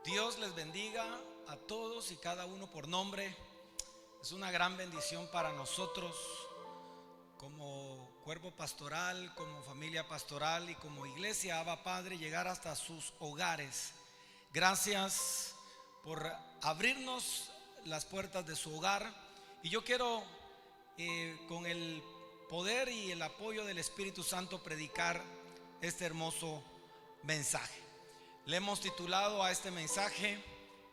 Dios les bendiga a todos y cada uno por nombre. Es una gran bendición para nosotros como cuerpo pastoral, como familia pastoral y como iglesia Abba Padre llegar hasta sus hogares. Gracias por abrirnos las puertas de su hogar. Y yo quiero con el poder y el apoyo del Espíritu Santo predicar este hermoso mensaje. Le hemos titulado a este mensaje: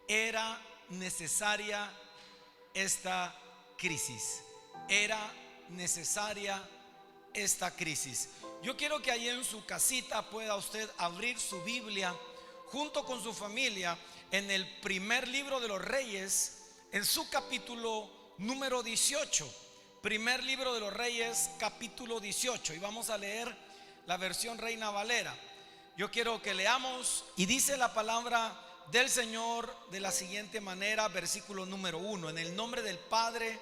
era necesaria esta crisis. Era necesaria esta crisis. Yo quiero que ahí en su casita pueda usted abrir su Biblia junto con su familia en el primer libro de los Reyes, en su capítulo número 18. Primer libro de los Reyes, capítulo 18. Y vamos a leer la versión Reina Valera. Yo quiero que leamos, y dice la palabra del Señor de la siguiente manera, versículo número 1: en el nombre del Padre,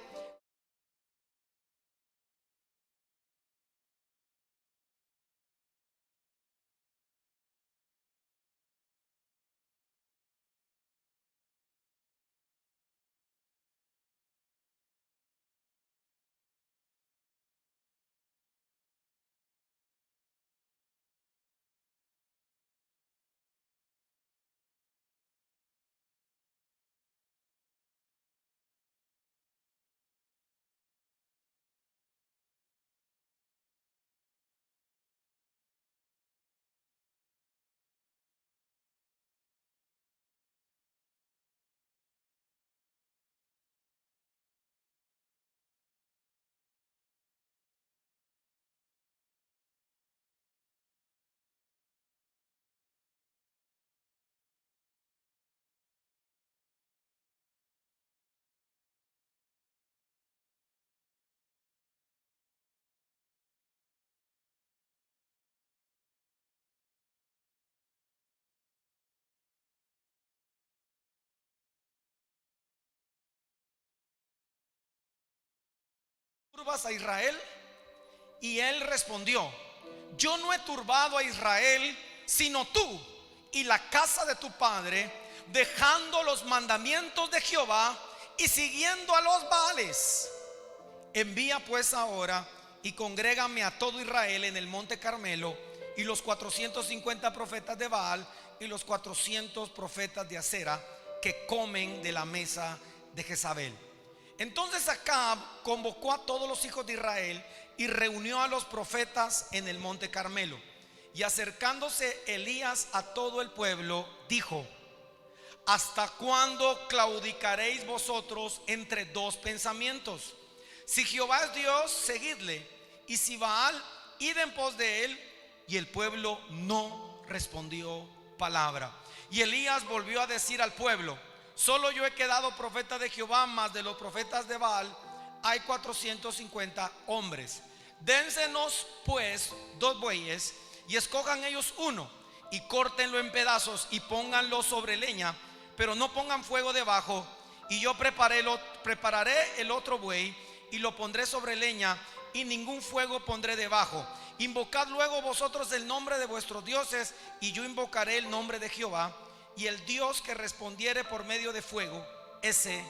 turbas a Israel. Y él respondió: yo no he turbado a Israel, sino tú y la casa de tu padre, dejando los mandamientos de Jehová y siguiendo a los Baales. Envía pues ahora y congrégame a todo Israel en el monte Carmelo, y los 450 profetas de Baal y los 400 profetas de Acera, que comen de la mesa de Jezabel. Entonces Acab convocó a todos los hijos de Israel y reunió a los profetas en el monte Carmelo. Y acercándose Elías a todo el pueblo, dijo: ¿hasta cuándo claudicaréis vosotros entre dos pensamientos? Si Jehová es Dios, seguidle, y si Baal, id en pos de él. Y el pueblo no respondió palabra. Y Elías volvió a decir al pueblo: solo yo he quedado profeta de Jehová, mas de los profetas de Baal hay 450 hombres. Dénsenos pues 2 bueyes, y escojan ellos uno, y córtenlo en pedazos, y pónganlo sobre leña, pero no pongan fuego debajo. Y yo prepararé el otro buey, y lo pondré sobre leña, y ningún fuego pondré debajo. Invocad luego vosotros el nombre de vuestros dioses, y yo invocaré el nombre de Jehová. Y el Dios que respondiere por medio de fuego, ese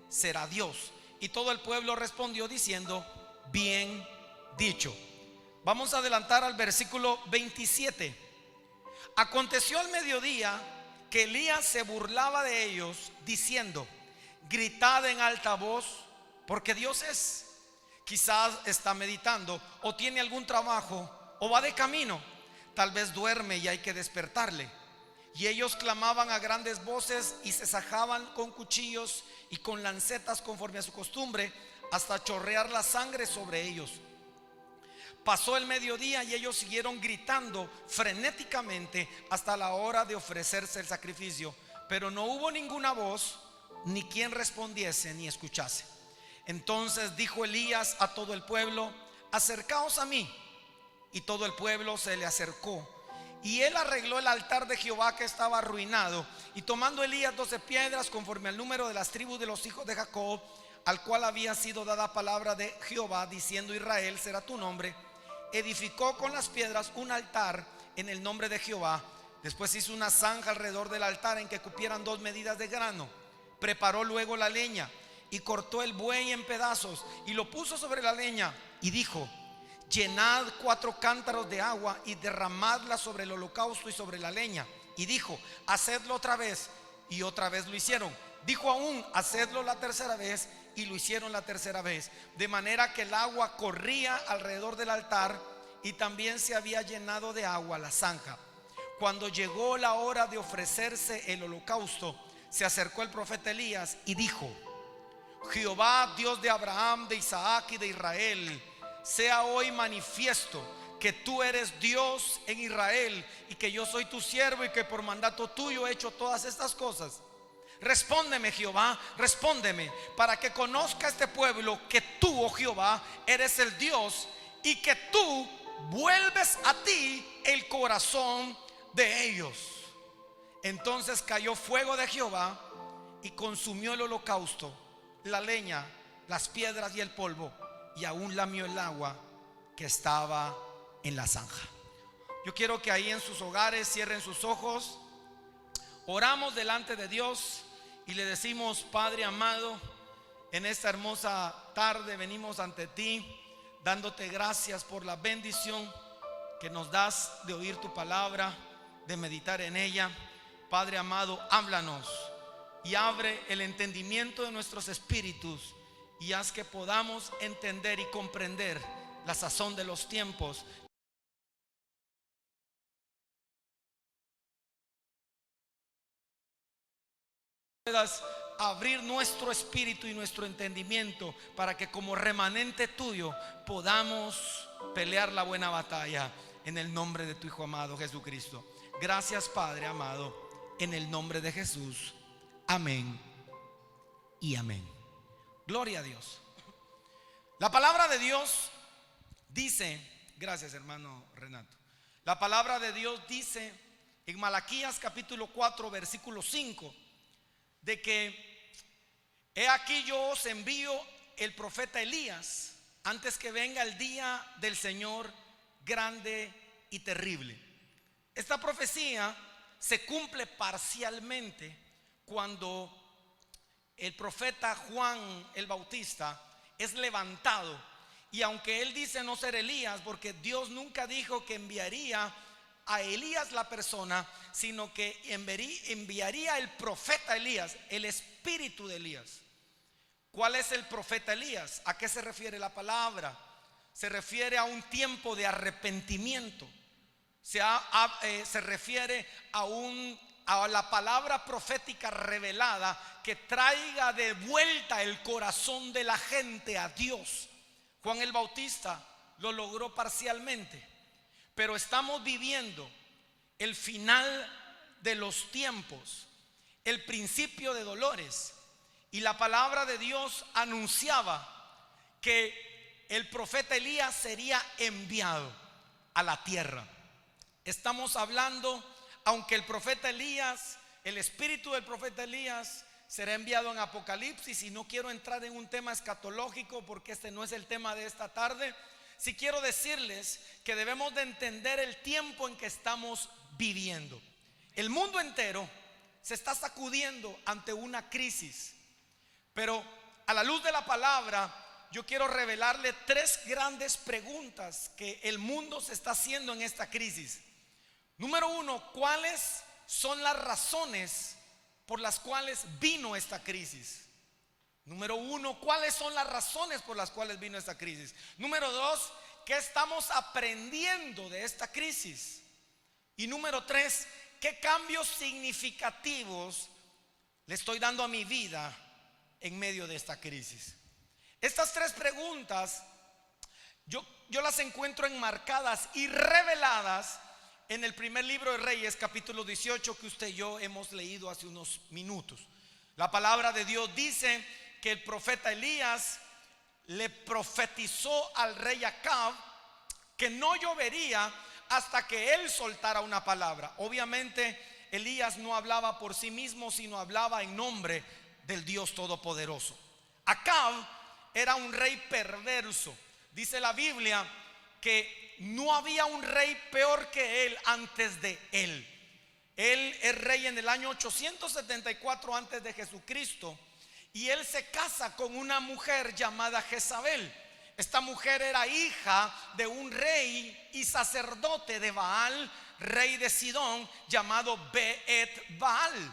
será Dios. Y todo el pueblo respondió diciendo: bien dicho. Vamos a adelantar al versículo 27. Aconteció al mediodía que Elías se burlaba de ellos, diciendo: gritad en alta voz, porque Dios es. Quizás está meditando, o tiene algún trabajo, o va de camino. Tal vez duerme y hay que despertarle. Y ellos clamaban a grandes voces y se sajaban con cuchillos y con lancetas conforme a su costumbre, hasta chorrear la sangre sobre ellos. Pasó el mediodía y ellos siguieron gritando frenéticamente hasta la hora de ofrecerse el sacrificio, pero no hubo ninguna voz, ni quien respondiese ni escuchase. Entonces dijo Elías a todo el pueblo: acercaos a mí. Y todo el pueblo se le acercó. Y él arregló el altar de Jehová, que estaba arruinado. Y tomando Elías 12 piedras conforme al número de las tribus de los hijos de Jacob, al cual había sido dada palabra de Jehová, diciendo: Israel será tu nombre, edificó con las piedras un altar en el nombre de Jehová, Después hizo una zanja alrededor del altar en que cupieran 2 medidas de grano. Preparó luego la leña y cortó el buey en pedazos y lo puso sobre la leña y dijo: llenad 4 cántaros de agua y derramadla sobre el holocausto y sobre la leña. Y dijo: hacedlo otra vez. Y otra vez lo hicieron. Dijo aún: hacedlo la tercera vez. Y lo hicieron la tercera vez, de manera que el agua corría alrededor del altar y también se había llenado de agua la zanja. Cuando llegó la hora de ofrecerse el holocausto, se acercó el profeta Elías y dijo: Jehová, Dios de Abraham, de Isaac y de Israel, sea hoy manifiesto que tú eres Dios en Israel y que yo soy tu siervo y que por mandato tuyo he hecho todas estas cosas. Respóndeme, Jehová, respóndeme, para que conozca este pueblo que tú, oh Jehová, eres el Dios y que tú vuelves a ti el corazón de ellos. Entonces cayó fuego de Jehová y consumió el holocausto, la leña, las piedras y el polvo, y aún lamió el agua que estaba en la zanja. Yo quiero que ahí en sus hogares cierren sus ojos. Oramos delante de Dios y le decimos: Padre amado, en esta hermosa tarde venimos ante ti dándote gracias por la bendición que nos das de oír tu palabra, de meditar en ella. Padre amado, háblanos y abre el entendimiento de nuestros espíritus y haz que podamos entender y comprender la sazón de los tiempos. Puedas abrir nuestro espíritu y nuestro entendimiento para que como remanente tuyo podamos pelear la buena batalla en el nombre de tu Hijo amado Jesucristo. Gracias, Padre amado, en el nombre de Jesús. Amén y amén. Gloria a Dios. La palabra de Dios dice, gracias hermano Renato, la palabra de Dios dice en Malaquías capítulo 4 versículo 5 de que he aquí yo os envío el profeta Elías antes que venga el día del Señor grande y terrible. Esta profecía se cumple parcialmente cuando el profeta Juan el Bautista es levantado, y aunque él dice no ser Elías, porque Dios nunca dijo que enviaría a Elías la persona, sino que enviaría el profeta Elías, el espíritu de Elías. ¿Cuál es el profeta Elías? ¿A qué se refiere la palabra? Se refiere a un tiempo de arrepentimiento. Se refiere a la palabra profética revelada que traiga de vuelta el corazón de la gente a Dios. Juan el Bautista lo logró parcialmente, pero estamos viviendo el final de los tiempos, el principio de dolores, y la palabra de Dios anunciaba que el profeta Elías sería enviado a la tierra. Estamos hablando, aunque el profeta Elías, el espíritu del profeta Elías será enviado en Apocalipsis, y no quiero entrar en un tema escatológico porque este no es el tema de esta tarde. Sí quiero decirles que debemos de entender el tiempo en que estamos viviendo. El mundo entero se está sacudiendo ante una crisis, pero a la luz de la palabra yo quiero revelarle 3 grandes preguntas que el mundo se está haciendo en esta crisis. Número 1, ¿cuáles son las razones por las cuales vino esta crisis? Número 1, ¿cuáles son las razones por las cuales vino esta crisis? Número 2, ¿qué estamos aprendiendo de esta crisis? Y número 3, ¿qué cambios significativos le estoy dando a mi vida en medio de esta crisis? Estas 3 preguntas yo las encuentro enmarcadas y reveladas en el primer libro de Reyes, capítulo 18, que usted y yo hemos leído hace unos minutos. La palabra de Dios dice que el profeta Elías le profetizó al rey Acab que no llovería hasta que él soltara una palabra. Obviamente Elías no hablaba por sí mismo, sino hablaba en nombre del Dios Todopoderoso. Acab era un rey perverso. Dice la Biblia que no había un rey peor que él antes de él. Él es rey en el año 874 antes de Jesucristo, y él se casa con una mujer llamada Jezabel. Esta mujer era hija de un rey y sacerdote de Baal, rey de Sidón, llamado Beet Baal.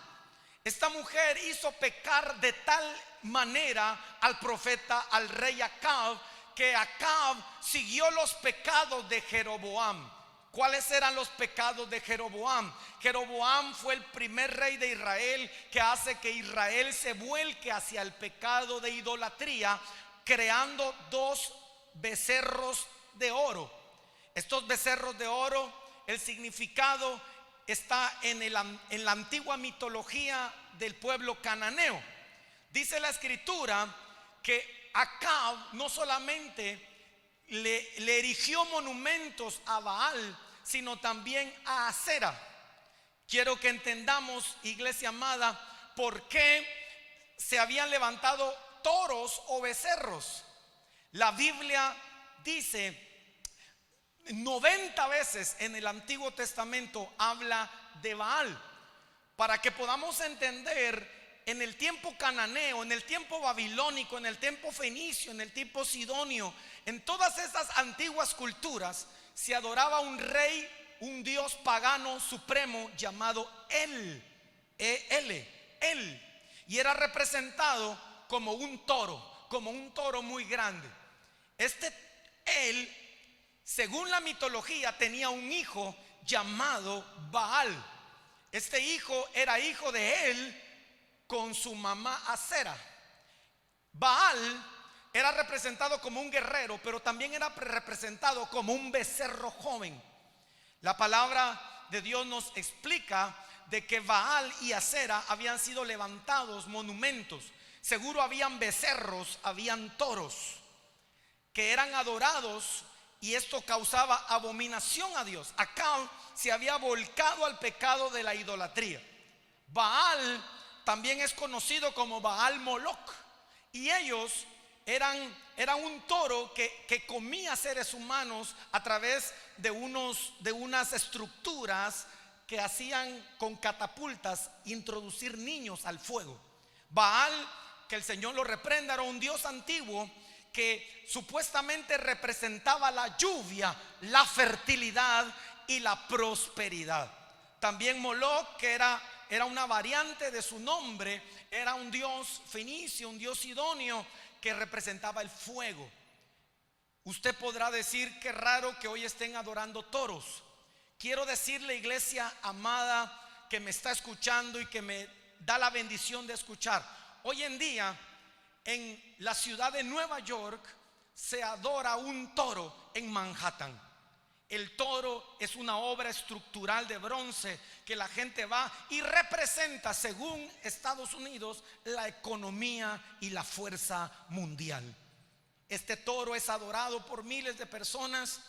Esta mujer hizo pecar de tal manera al profeta, al rey Acab, que Acab siguió los pecados de Jeroboam. ¿Cuáles eran los pecados de Jeroboam? Jeroboam fue el primer rey de Israel que hace que Israel se vuelque hacia el pecado de idolatría, creando dos becerros de oro. Estos becerros de oro, el significado está en la antigua mitología del pueblo cananeo. Dice la escritura que Acab no solamente le erigió monumentos a Baal, sino también a Acera. Quiero que entendamos, iglesia amada, por qué se habían levantado toros o becerros. La Biblia dice 90 veces en el Antiguo Testamento habla de Baal, para que podamos entender. En el tiempo cananeo, en el tiempo babilónico, en el tiempo fenicio, en el tiempo sidonio, en todas esas antiguas culturas se adoraba un rey, un dios pagano supremo llamado El, y era representado como un toro muy grande. Este El, según la mitología, tenía un hijo llamado Baal. Este hijo era hijo de él con su mamá Acera. Baal era representado como un guerrero, pero también era representado como un becerro joven. La palabra de Dios nos explica de que Baal y Acera habían sido levantados monumentos. Seguro habían becerros, habían toros que eran adorados, y esto causaba abominación a Dios. Acab se había volcado al pecado de la idolatría. Baal también es conocido como Baal Moloch, y ellos eran un toro que comía seres humanos a través de unas estructuras que hacían con catapultas introducir niños al fuego. Baal, que el Señor lo reprenda, era un dios antiguo que supuestamente representaba la lluvia, la fertilidad y la prosperidad. También Moloch, que era una variante de su nombre, era un dios fenicio, un dios sidonio que representaba el fuego. Usted podrá decir: qué raro que hoy estén adorando toros. Quiero decirle, iglesia amada, que me está escuchando y que me da la bendición de escuchar, hoy en día en la ciudad de Nueva York se adora un toro en Manhattan. El toro es una obra estructural de bronce que la gente va y representa, según Estados Unidos, la economía y la fuerza mundial. Este toro es adorado por miles de personas,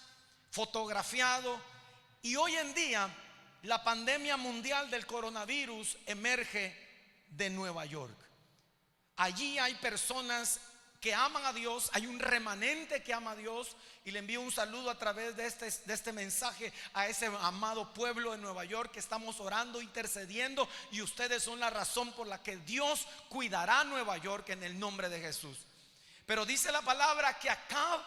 fotografiado, y hoy en día la pandemia mundial del coronavirus emerge de Nueva York. Allí hay personas que aman a Dios, hay un remanente que ama a Dios, y le envío un saludo a través de este mensaje a ese amado pueblo de Nueva York, que estamos orando, intercediendo, y ustedes son la razón por la que Dios cuidará Nueva York en el nombre de Jesús. Pero dice la palabra que Acab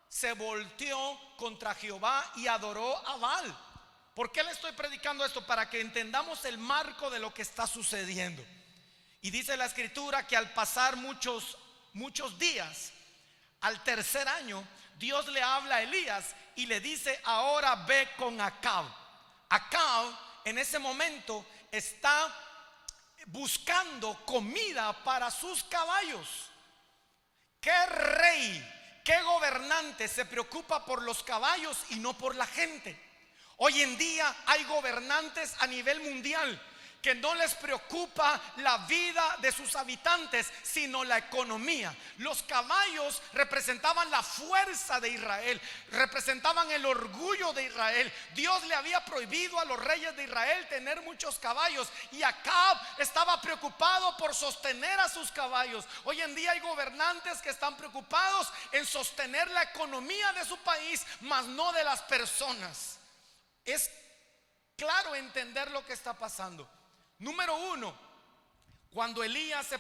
se volteó contra Jehová y adoró a Baal. ¿Por qué le estoy predicando esto? Para que entendamos el marco de lo que está sucediendo. Y dice la escritura que al pasar muchos días, al tercer año, Dios le habla a Elías y le dice: ahora ve con Acab. Acab en ese momento está buscando comida para sus caballos. ¿Qué rey, qué gobernante se preocupa por los caballos y no por la gente? Hoy en día hay gobernantes a nivel mundial que no les preocupa la vida de sus habitantes, sino la economía. Los caballos representaban la fuerza de Israel, representaban el orgullo de Israel. Dios le había prohibido a los reyes de Israel tener muchos caballos, y Acab estaba preocupado por sostener a sus caballos. Hoy en día hay gobernantes que están preocupados en sostener la economía de su país, mas no de las personas. Es claro entender lo que está pasando. Número uno, cuando Elías se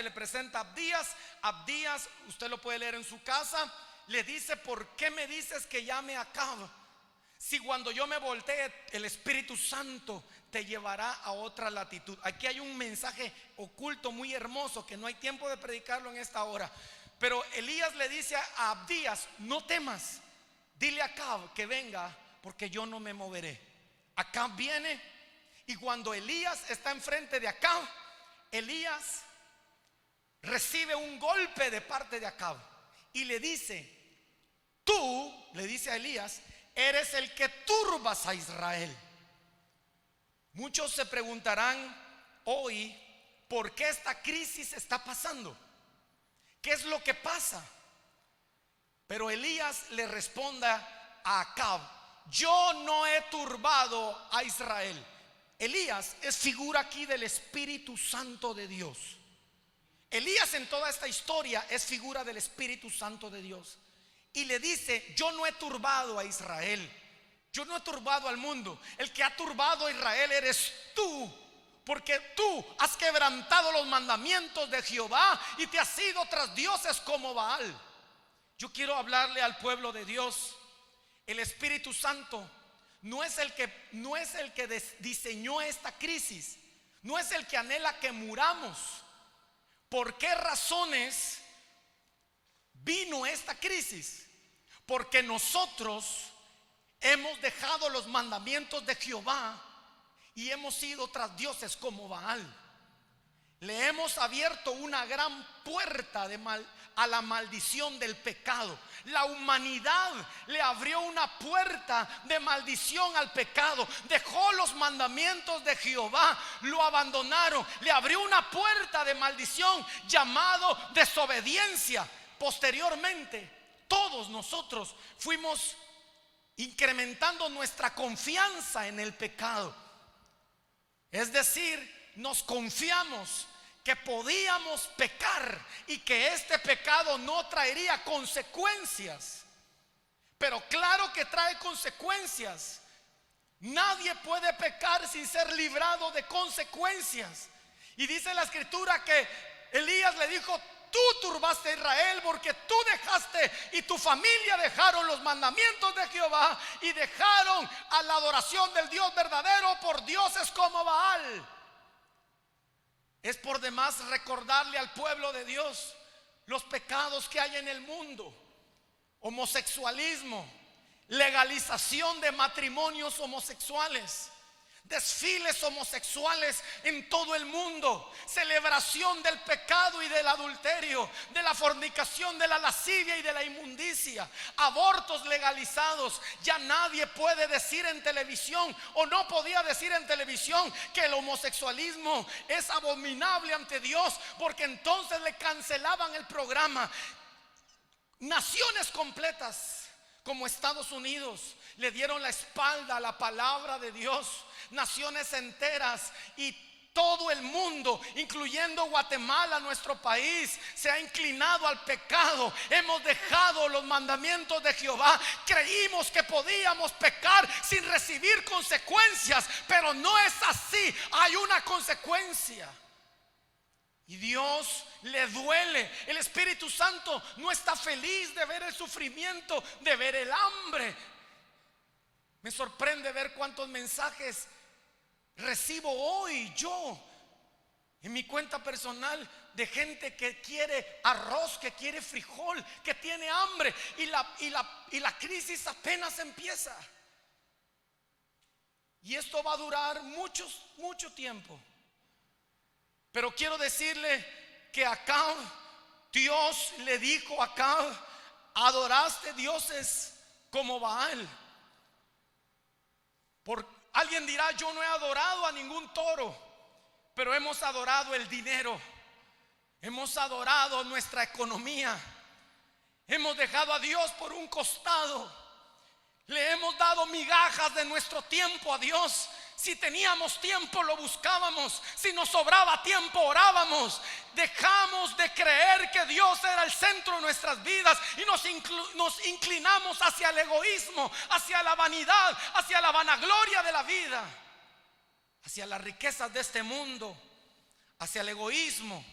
le presenta a Abdías. Abdías, usted lo puede leer en su casa, le dice: ¿por qué me dices que llame a Acab? Si cuando yo me voltee, el Espíritu Santo te llevará a otra latitud. Aquí hay un mensaje oculto muy hermoso que no hay tiempo de predicarlo en esta hora. Pero Elías le dice a Abdías: no temas, dile a Acab que venga, porque yo no me moveré. Acab viene, y cuando Elías está enfrente de Acab, Elías recibe un golpe de parte de Acab y le dice: tú, le dice a Elías, eres el que turbas a Israel. Muchos se preguntarán hoy: ¿por qué esta crisis está pasando? ¿Qué es lo que pasa? Pero Elías le responde a Acab: yo no he turbado a Israel. Elías es figura aquí del Espíritu Santo de Dios. Elías en toda esta historia es figura del Espíritu Santo de Dios. Y le dice: yo no he turbado a Israel, yo no he turbado al mundo. El que ha turbado a Israel eres tú, porque tú has quebrantado los mandamientos de Jehová y te has ido tras dioses como Baal. Yo quiero hablarle al pueblo de Dios. El Espíritu Santo no es el que diseñó esta crisis, no es el que anhela que muramos. ¿Por qué razones vino esta crisis? Porque nosotros hemos dejado los mandamientos de Jehová y hemos ido tras dioses como Baal. Le hemos abierto una gran puerta a la maldición del pecado. La humanidad le abrió una puerta de maldición al pecado. Dejó los mandamientos de Jehová, lo abandonaron. Le abrió una puerta de maldición llamado desobediencia. Posteriormente, todos nosotros fuimos incrementando nuestra confianza en el pecado. Es decir, nos confiamos que podíamos pecar y que este pecado no traería consecuencias. Pero claro que trae consecuencias. Nadie puede pecar sin ser librado de consecuencias. Y dice la escritura que Elías le dijo: tú turbaste a Israel porque tú dejaste y tu familia dejaron los mandamientos de Jehová y dejaron a la adoración del Dios verdadero por dioses como Baal. Es por demás recordarle al pueblo de Dios los pecados que hay en el mundo: homosexualismo, legalización de matrimonios homosexuales, desfiles homosexuales en todo el mundo, celebración del pecado y del adulterio, de la fornicación, de la lascivia y de la inmundicia, abortos legalizados. Ya nadie puede decir en televisión, o no podía decir en televisión, que el homosexualismo es abominable ante Dios, porque entonces le cancelaban el programa. Naciones completas como Estados Unidos le dieron la espalda a la palabra de Dios. Naciones enteras y todo el mundo, incluyendo Guatemala, nuestro país, se ha inclinado al pecado. Hemos dejado los mandamientos de Jehová. Creímos que podíamos pecar sin recibir consecuencias, pero no es así. Hay una consecuencia. Y Dios le duele. El Espíritu Santo no está feliz de ver el sufrimiento, de ver el hambre. Me sorprende ver cuántos mensajes recibo hoy yo en mi cuenta personal de gente que quiere arroz, que quiere frijol, que tiene hambre, y la crisis apenas empieza. Y esto va a durar mucho tiempo. Pero quiero decirle que Acab, Dios le dijo a Acab: adoraste dioses como Baal. Alguien dirá: yo no he adorado a ningún toro, pero hemos adorado el dinero, hemos adorado nuestra economía, hemos dejado a Dios por un costado, le hemos dado migajas de nuestro tiempo a Dios. Si teníamos tiempo lo buscábamos. Si nos sobraba tiempo orábamos. Dejamos de creer que Dios era el centro de nuestras vidas y nos inclinamos hacia el egoísmo, hacia la vanidad, hacia la vanagloria de la vida, hacia las riquezas de este mundo, hacia el egoísmo.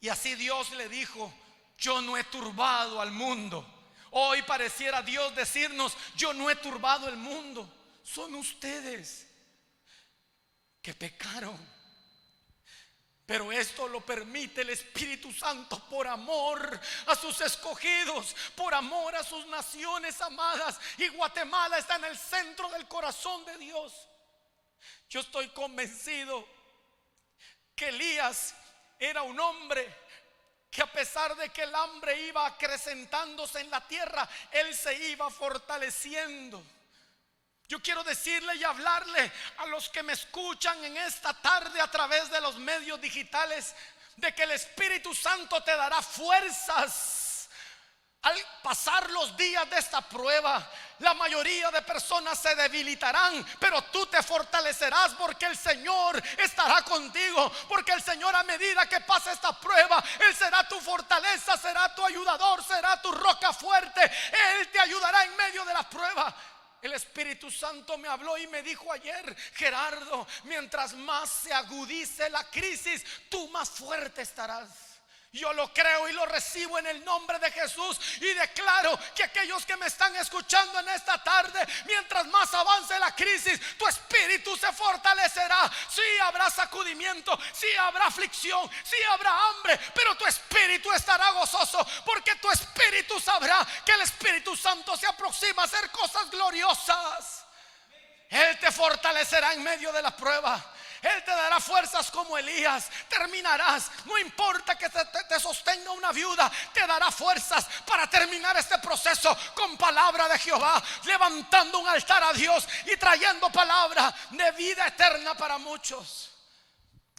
Y así Dios le dijo: yo no he turbado al mundo. Hoy pareciera Dios decirnos: yo no he turbado el mundo. Son ustedes que pecaron. Pero esto lo permite el Espíritu Santo por amor a sus escogidos, por amor a sus naciones amadas. Y Guatemala está en el centro del corazón de Dios. Yo estoy convencido que Elías era un hombre que, a pesar de que el hambre iba acrecentándose en la tierra, él se iba fortaleciendo. Yo quiero decirle y hablarle a los que me escuchan en esta tarde a través de los medios digitales, de que el Espíritu Santo te dará fuerzas al pasar los días de esta prueba. La mayoría de personas se debilitarán, pero tú te fortalecerás, porque el Señor estará contigo. Porque el Señor, a medida que pasa esta prueba, Él será tu fortaleza, será tu ayudador, será tu roca fuerte. Él te ayudará en medio de la prueba. El Espíritu Santo me habló y me dijo ayer: Gerardo, mientras más se agudice la crisis, tú más fuerte estarás. Yo lo creo y lo recibo en el nombre de Jesús, y declaro que aquellos que me están escuchando en esta tarde, mientras más avance la crisis, tu espíritu se fortalecerá. Sí habrá sacudimiento, sí habrá aflicción, sí habrá hambre, pero tu espíritu estará gozoso, porque tu espíritu sabrá que el Espíritu Santo se aproxima a hacer cosas gloriosas. Él te fortalecerá en medio de la prueba. Él te dará fuerzas como Elías. Terminarás, no importa que te sostenga una viuda, te dará fuerzas para terminar este proceso con palabra de Jehová, levantando un altar a Dios y trayendo palabra de vida eterna para muchos.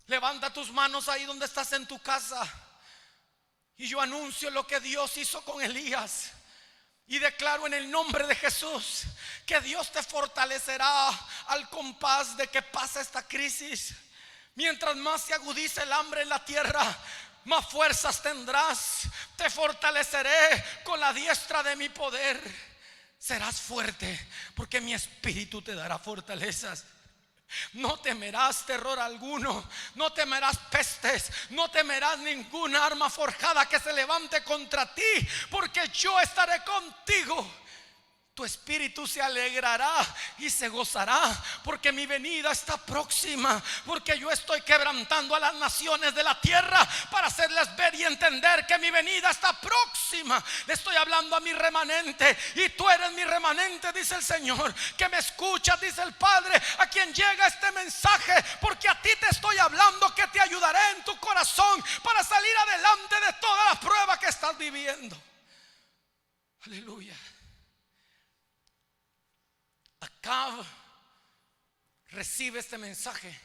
Levanta tus manos ahí donde estás en tu casa, y yo anuncio lo que Dios hizo con Elías. Y declaro en el nombre de Jesús que Dios te fortalecerá al compás de que pasa esta crisis. Mientras más se agudice el hambre en la tierra, más fuerzas tendrás. Te fortaleceré con la diestra de mi poder. Serás fuerte, porque mi espíritu te dará fortalezas. No temerás terror alguno, no temerás pestes, no temerás ninguna arma forjada que se levante contra ti, porque yo estaré contigo. Tu espíritu se alegrará y se gozará, porque mi venida está próxima. Porque yo estoy quebrantando a las naciones de la tierra para hacerles ver y entender que mi venida está próxima. Le estoy hablando a mi remanente, y tú eres mi remanente, dice el Señor, que me escuchas, dice el Padre, a quien llega este mensaje, porque a ti te estoy hablando, que te ayudaré en tu corazón para salir adelante de toda la prueba que estás viviendo. Aleluya. Acab recibe este mensaje,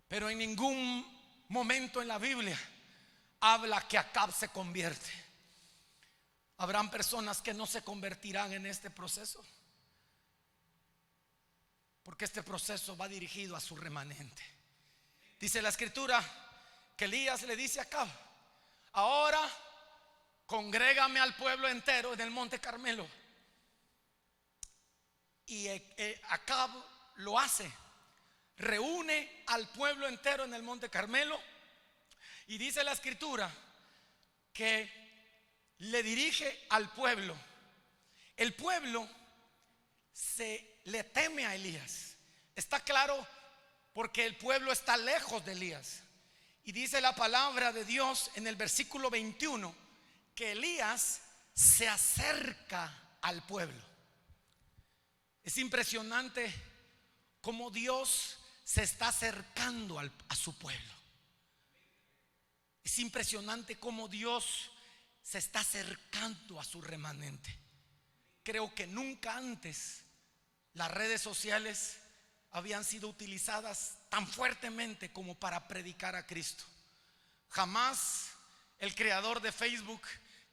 pero en ningún momento en la Biblia habla que Acab se convierte. Habrán personas que no se convertirán en este proceso, porque este proceso va dirigido a su remanente. Dice la Escritura que Elías le dice a Acab: ahora congrégame al pueblo entero en el monte Carmelo. Y Acab lo hace, reúne al pueblo entero en el monte Carmelo, y dice la Escritura que le dirige al pueblo. El pueblo le teme a Elías. Está claro, porque el pueblo está lejos de Elías. Y dice la palabra de Dios en el versículo 21 que Elías se acerca al pueblo. Es impresionante cómo Dios se está acercando a su pueblo. Es impresionante cómo Dios se está acercando a su remanente. Creo que nunca antes las redes sociales habían sido utilizadas tan fuertemente como para predicar a Cristo. Jamás el creador de Facebook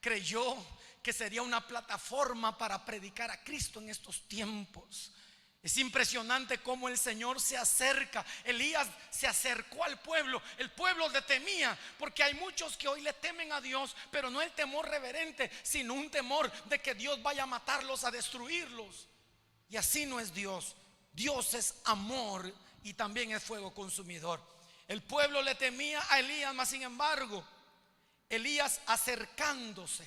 creyó que sería una plataforma para predicar a Cristo en estos tiempos. Es impresionante cómo el Señor se acerca. Elías se acercó al pueblo. El pueblo le temía, porque hay muchos que hoy le temen a Dios, pero no el temor reverente, sino un temor de que Dios vaya a matarlos, a destruirlos. Y así no es Dios. Dios es amor y también es fuego consumidor. El pueblo le temía a Elías, mas sin embargo, Elías acercándose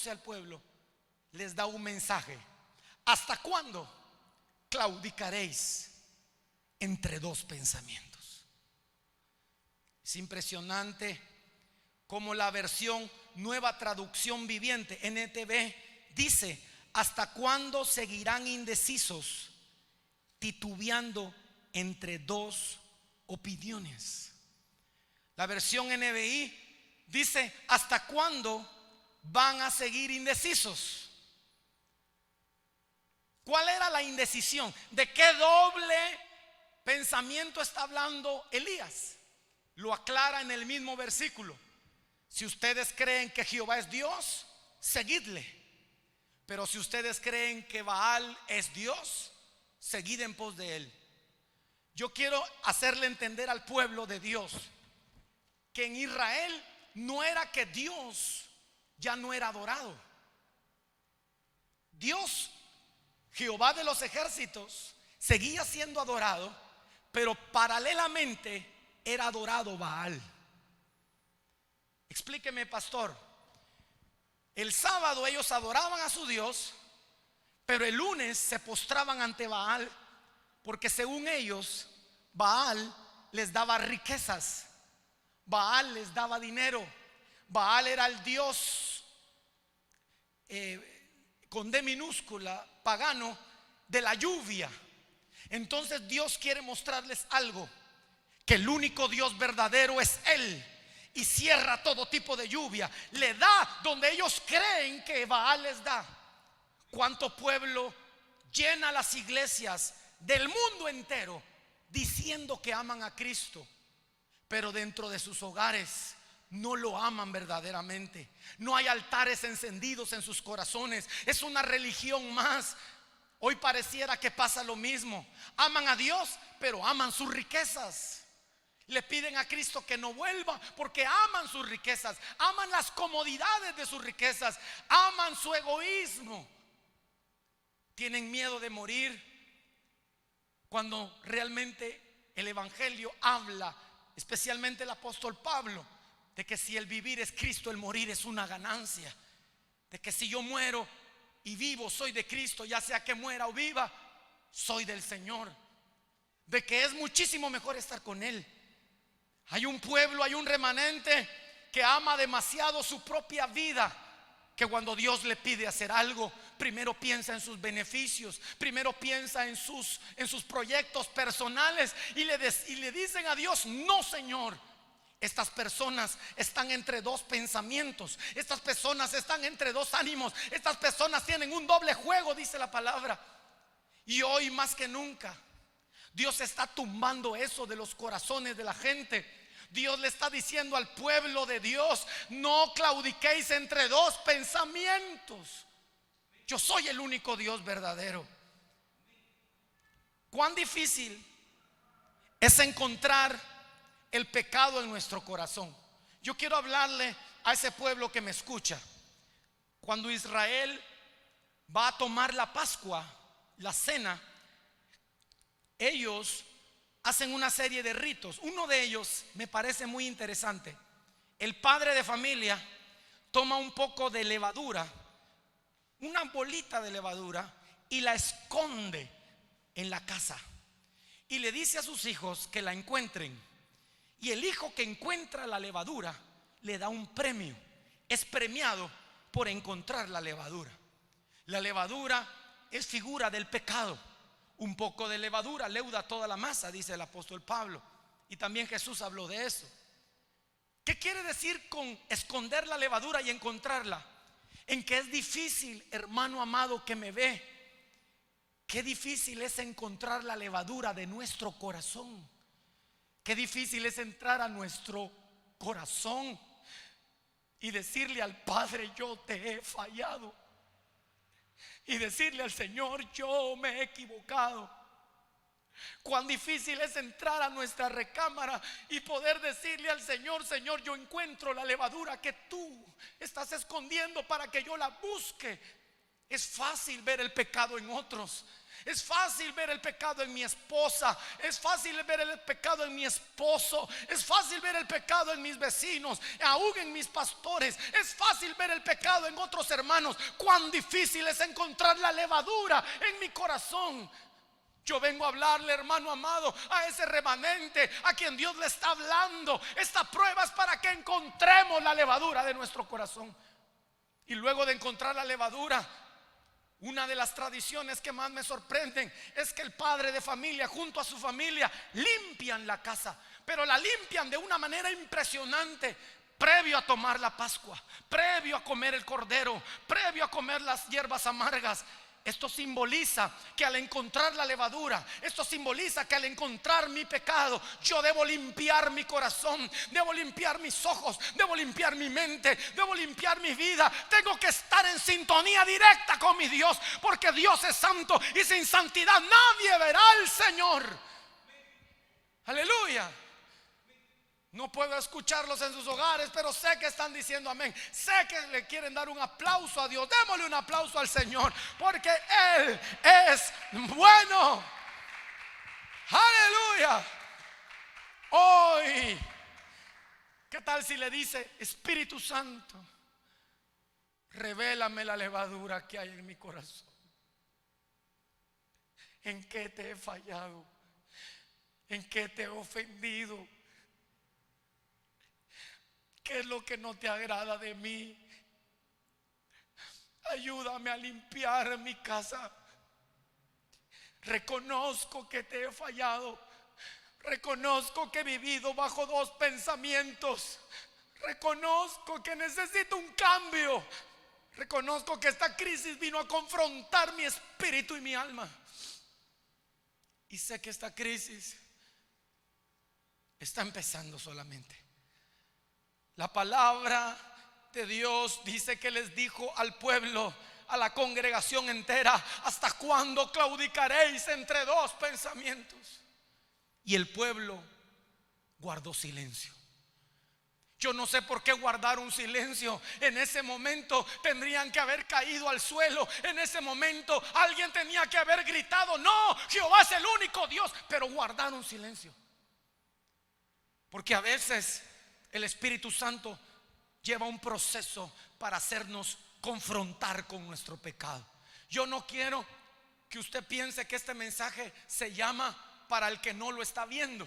al pueblo, les da un mensaje. ¿Hasta cuándo claudicaréis entre dos pensamientos? Es impresionante cómo la versión Nueva Traducción Viviente, NTV, dice: ¿hasta cuándo seguirán indecisos, titubeando entre dos opiniones? La versión NBI dice: ¿hasta cuándo van a seguir indecisos? ¿Cuál era la indecisión? ¿De qué doble pensamiento está hablando Elías? Lo aclara en el mismo versículo. Si ustedes creen que Jehová es Dios, seguidle. Pero si ustedes creen que Baal es Dios, seguid en pos de él. Yo quiero hacerle entender al pueblo de Dios que en Israel no era que Dios ya no era adorado. Dios, Jehová de los ejércitos, seguía siendo adorado, pero paralelamente era adorado Baal. Explíqueme, pastor. El sábado ellos adoraban a su Dios, pero el lunes se postraban ante Baal, porque según ellos Baal les daba riquezas, Baal les daba dinero, Baal era el Dios con D minúscula, pagano, de la lluvia. Entonces Dios quiere mostrarles algo: que el único Dios verdadero es Él, y cierra todo tipo de lluvia, le da donde ellos creen que Baal les da. ¿Cuánto pueblo llena las iglesias del mundo entero diciendo que aman a Cristo, pero dentro de sus hogares no lo aman verdaderamente? No hay altares encendidos en sus corazones. Es una religión más. Hoy pareciera que pasa lo mismo. Aman a Dios, pero aman sus riquezas. Le piden a Cristo que no vuelva porque aman sus riquezas, aman las comodidades de sus riquezas, aman su egoísmo. Tienen miedo de morir, cuando realmente el evangelio habla, especialmente el apóstol Pablo, de que si el vivir es Cristo, el morir es una ganancia. De que si yo muero y vivo, soy de Cristo, ya sea que muera o viva, soy del Señor. De que es muchísimo mejor estar con Él. Hay un pueblo, hay un remanente que ama demasiado su propia vida, que cuando Dios le pide hacer algo, primero piensa en sus beneficios, primero piensa en sus proyectos personales, y le dicen a Dios: no, Señor. Estas personas están entre dos pensamientos, estas personas están entre dos ánimos, estas personas tienen un doble juego, dice la palabra. Y hoy más que nunca Dios está tumbando eso de los corazones de la gente. Dios le está diciendo al pueblo de Dios: no claudiquéis entre dos pensamientos. Yo soy el único Dios verdadero. Cuán difícil es encontrar el pecado en nuestro corazón. Yo quiero hablarle a ese pueblo que me escucha. Cuando Israel va a tomar la Pascua, la cena, ellos hacen una serie de ritos. Uno de ellos me parece muy interesante. El padre de familia toma un poco de levadura, una bolita de levadura, y la esconde en la casa, y le dice a sus hijos que la encuentren. Y el hijo que encuentra la levadura le da un premio. Es premiado por encontrar la levadura. La levadura es figura del pecado. Un poco de levadura leuda toda la masa, dice el apóstol Pablo. Y también Jesús habló de eso. ¿Qué quiere decir con esconder la levadura y encontrarla? En que es difícil, hermano amado que me ve, qué difícil es encontrar la levadura de nuestro corazón. Qué difícil es entrar a nuestro corazón y decirle al Padre: yo te he fallado. y decirle al Señor: yo me he equivocado. Cuán difícil es entrar a nuestra recámara y poder decirle al Señor: Señor, yo encuentro la levadura que tú estás escondiendo para que yo la busque. Es fácil ver el pecado en otros. Es fácil ver el pecado en mi esposa. Es fácil ver el pecado en mi esposo. Es fácil ver el pecado en mis vecinos, aún en mis pastores. Es fácil ver el pecado en otros hermanos. Cuán difícil es encontrar la levadura en mi corazón. Yo vengo a hablarle, hermano amado, a ese remanente a quien Dios le está hablando. Esta prueba es para que encontremos la levadura de nuestro corazón. Y luego de encontrar la levadura, una de las tradiciones que más me sorprenden es que el padre de familia junto a su familia limpian la casa, pero la limpian de una manera impresionante. Previo a tomar la Pascua, previo a comer el cordero, previo a comer las hierbas amargas. Esto simboliza que al encontrar la levadura, esto simboliza que al encontrar mi pecado, yo debo limpiar mi corazón, debo limpiar mis ojos, debo limpiar mi mente, debo limpiar mi vida. Tengo que estar en sintonía directa con mi Dios, porque Dios es santo y sin santidad nadie verá al Señor. Aleluya. No puedo escucharlos en sus hogares, pero sé que están diciendo amén. Sé que le quieren dar un aplauso a Dios. Démosle un aplauso al Señor, porque Él es bueno. Aleluya. Hoy, ¿qué tal si le dice: Espíritu Santo, revélame la levadura que hay en mi corazón? ¿En qué te he fallado? ¿En qué te he ofendido? ¿Qué es lo que no te agrada de mí? Ayúdame a limpiar mi casa. Reconozco que te he fallado. Reconozco que he vivido bajo dos pensamientos. Reconozco que necesito un cambio. Reconozco que esta crisis vino a confrontar mi espíritu y mi alma. Y sé que esta crisis está empezando solamente. La palabra de Dios dice que les dijo al pueblo, a la congregación entera: ¿hasta cuándo claudicaréis entre dos pensamientos? Y el pueblo guardó silencio. Yo no sé por qué guardaron silencio. En ese momento tendrían que haber caído al suelo. En ese momento alguien tenía que haber gritado: no, Jehová es el único Dios. Pero guardaron silencio. Porque a veces el Espíritu Santo lleva un proceso para hacernos confrontar con nuestro pecado. Yo no quiero que usted piense que este mensaje se llama para el que no lo está viendo.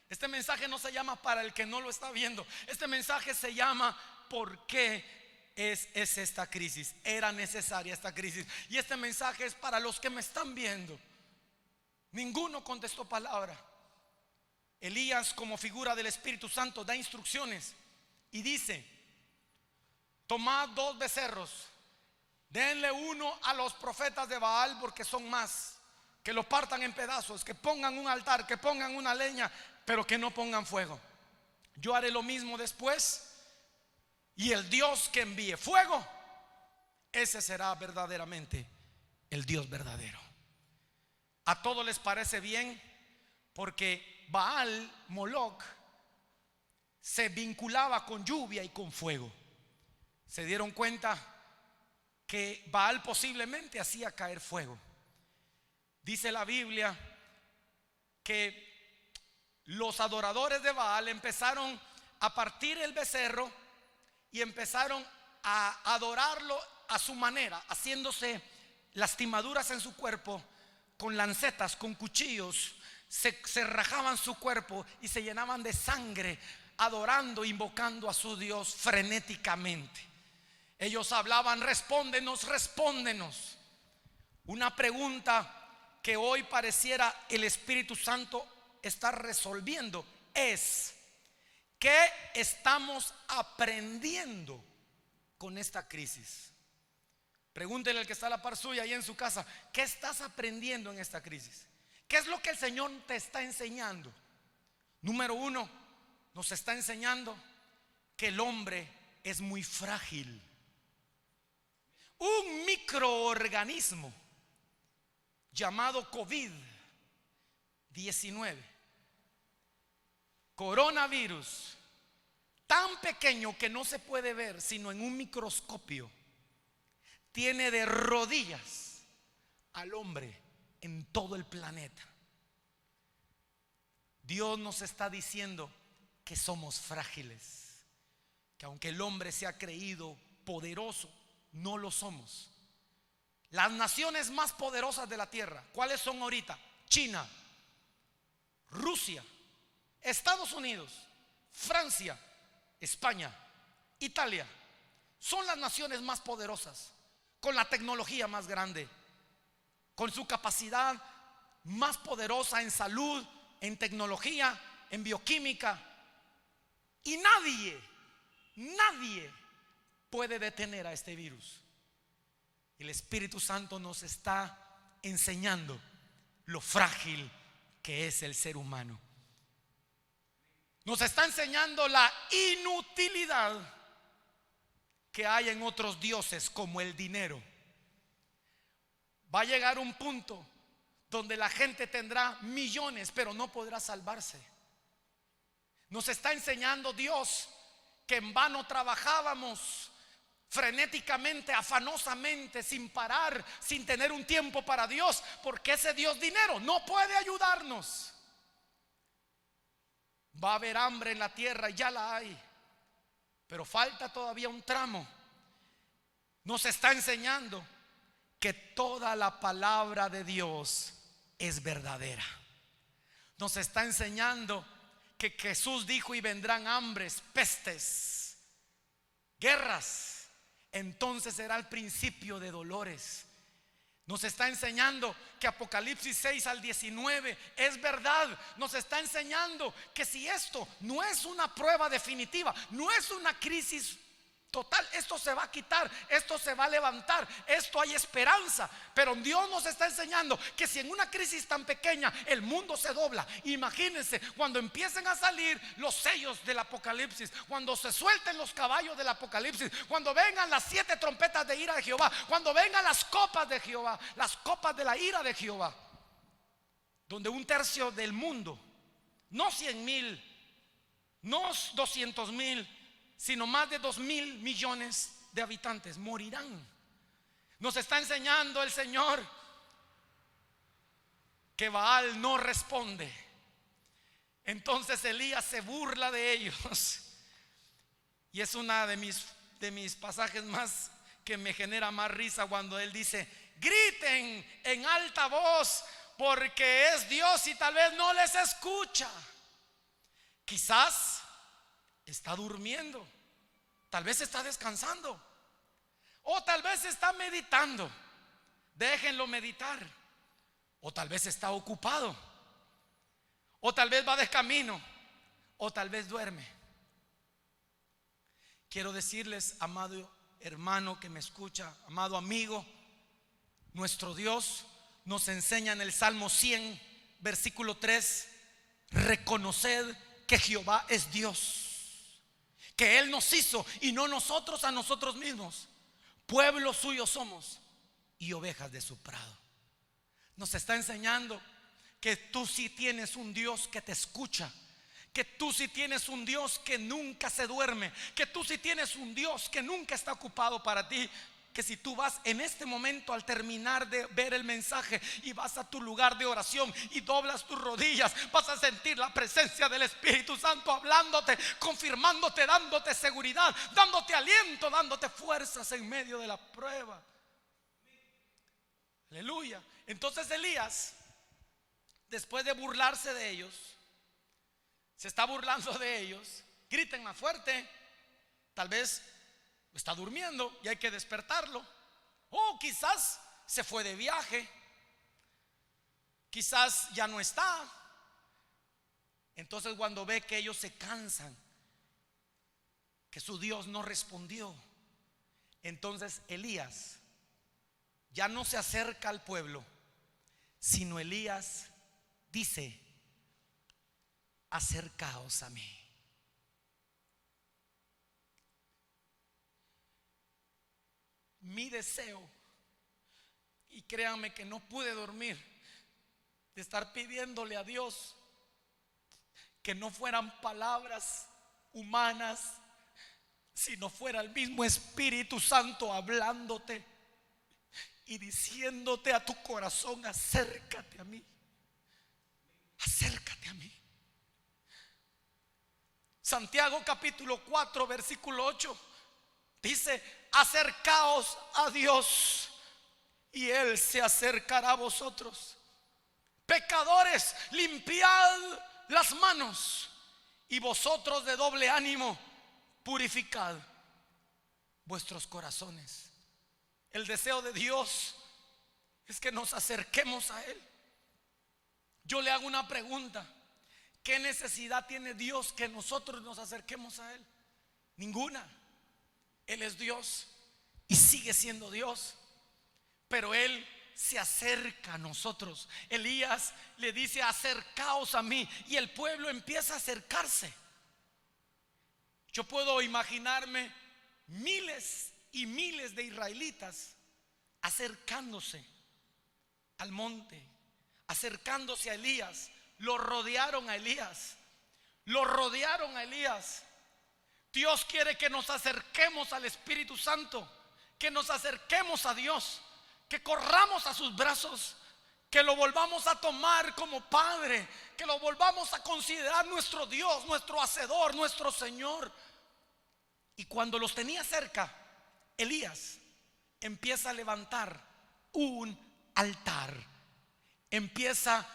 Este mensaje no se llama para el que no lo está viendo. Este mensaje se llama: ¿por qué es esta crisis? Era necesaria esta crisis. Y este mensaje es para los que me están viendo. Ninguno contestó palabra. Elías, como figura del Espíritu Santo, da instrucciones y dice: tomad 2 becerros, denle uno a los profetas de Baal, porque son más, que lo partan en pedazos, que pongan un altar, que pongan una leña, pero que no pongan fuego. Yo haré lo mismo después, y el Dios que envíe fuego, ese será verdaderamente el Dios verdadero. A todos les parece bien, porque Baal, Moloc, se vinculaba con lluvia y con fuego. Se dieron cuenta que Baal posiblemente hacía caer fuego. Dice la Biblia que los adoradores de Baal empezaron a partir el becerro y empezaron a adorarlo a su manera, haciéndose lastimaduras en su cuerpo con lancetas, con cuchillos. Se rajaban su cuerpo y se llenaban de sangre, adorando, invocando a su Dios frenéticamente. Ellos hablaban: respóndenos, respóndenos. Una pregunta que hoy pareciera el Espíritu Santo estar resolviendo es: ¿qué estamos aprendiendo con esta crisis? Pregúntele al que está a la par suya ahí en su casa: ¿qué estás aprendiendo en esta crisis? ¿Qué es lo que el Señor te está enseñando? Número 1, nos está enseñando que el hombre es muy frágil. Un microorganismo llamado COVID-19, coronavirus, tan pequeño que no se puede ver sino en un microscopio, tiene de rodillas al hombre en todo el planeta. Dios nos está diciendo que somos frágiles, que aunque el hombre se ha creído poderoso, no lo somos. Las naciones más poderosas de la tierra, ¿cuáles son ahorita? China, Rusia, Estados Unidos, Francia, España, Italia. Son las naciones más poderosas, con la tecnología más grande, con su capacidad más poderosa en salud, en tecnología, en bioquímica. Y nadie puede detener a este virus. El Espíritu Santo nos está enseñando lo frágil que es el ser humano. Nos está enseñando la inutilidad que hay en otros dioses, como el dinero. Va a llegar un punto donde la gente tendrá millones, pero no podrá salvarse. Nos está enseñando Dios que en vano trabajábamos frenéticamente, afanosamente, sin parar, sin tener un tiempo para Dios, porque ese Dios dinero no puede ayudarnos. Va a haber hambre en la tierra, ya la hay, pero falta todavía un tramo. Nos está enseñando que toda la palabra de Dios es verdadera. Nos está enseñando que Jesús dijo: y vendrán hambres, pestes, guerras. Entonces será el principio de dolores. Nos está enseñando que Apocalipsis 6 al 19 es verdad. Nos está enseñando que si esto no es una prueba definitiva, no es una crisis total, esto se va a quitar, esto se va a levantar, esto hay esperanza. Pero Dios nos está enseñando que si en una crisis tan pequeña el mundo se dobla, imagínense cuando empiecen a salir los sellos del Apocalipsis, cuando se suelten los caballos del Apocalipsis, cuando vengan las 7 trompetas de ira de Jehová, cuando vengan las copas de Jehová, las copas de la ira de Jehová, donde 1/3 del mundo, no 100,000, no 200,000, sino más de 2,000 millones de habitantes morirán. Nos está enseñando el Señor que Baal no responde. Entonces Elías se burla de ellos. Y es una de mis pasajes más que me genera más risa, cuando él dice: griten en alta voz, porque es Dios y tal vez no les escucha. Quizás está durmiendo, tal vez está descansando, o tal vez está meditando. Déjenlo meditar. O tal vez está ocupado, o tal vez va de camino, o tal vez duerme. Quiero decirles, amado hermano que me escucha, amado amigo, nuestro Dios nos enseña en el Salmo 100, versículo 3: reconoced que Jehová es Dios, que Él nos hizo y no nosotros a nosotros mismos. Pueblo suyo somos y ovejas de su prado. Nos está enseñando que tú sí tienes un Dios que te escucha, que tú sí tienes un Dios que nunca se duerme, que tú sí tienes un Dios que nunca está ocupado para ti. Que si tú vas en este momento, al terminar de ver el mensaje, y vas a tu lugar de oración y doblas tus rodillas, vas a sentir la presencia del Espíritu Santo hablándote, confirmándote, dándote seguridad, dándote aliento, dándote fuerzas en medio de la prueba. Aleluya. Entonces Elías, después de burlarse de ellos, se está burlando de ellos. Griten más fuerte. Tal vez está durmiendo y hay que despertarlo. O quizás se fue de viaje, quizás ya no está. Entonces, cuando ve que ellos se cansan, que su Dios no respondió, entonces Elías ya no se acerca al pueblo, sino Elías dice: acercaos a mí. Mi deseo Y créanme que no pude dormir de estar pidiéndole a Dios que no fueran palabras humanas, sino fuera el mismo Espíritu Santo hablándote y diciéndote a tu corazón: acércate a mí, acércate a mí. Santiago capítulo 4 versículo 8 dice: acercaos a Dios y Él se acercará a vosotros. Pecadores, limpiad las manos, y vosotros de doble ánimo, purificad vuestros corazones. El deseo de Dios es que nos acerquemos a Él. Yo le hago una pregunta: ¿qué necesidad tiene Dios que nosotros nos acerquemos a Él? Ninguna. Él es Dios y sigue siendo Dios, pero Él se acerca a nosotros. Elías le dice: acercaos a mí, y el pueblo empieza a acercarse. Yo puedo imaginarme miles y miles de israelitas acercándose al monte, acercándose a Elías. Lo rodearon a Elías, lo rodearon a Elías. Dios quiere que nos acerquemos al Espíritu Santo, que nos acerquemos a Dios, que corramos a sus brazos, que lo volvamos a tomar como Padre, que lo volvamos a considerar nuestro Dios, nuestro Hacedor, nuestro Señor. Y cuando los tenía cerca, Elías empieza a levantar un altar. Empieza,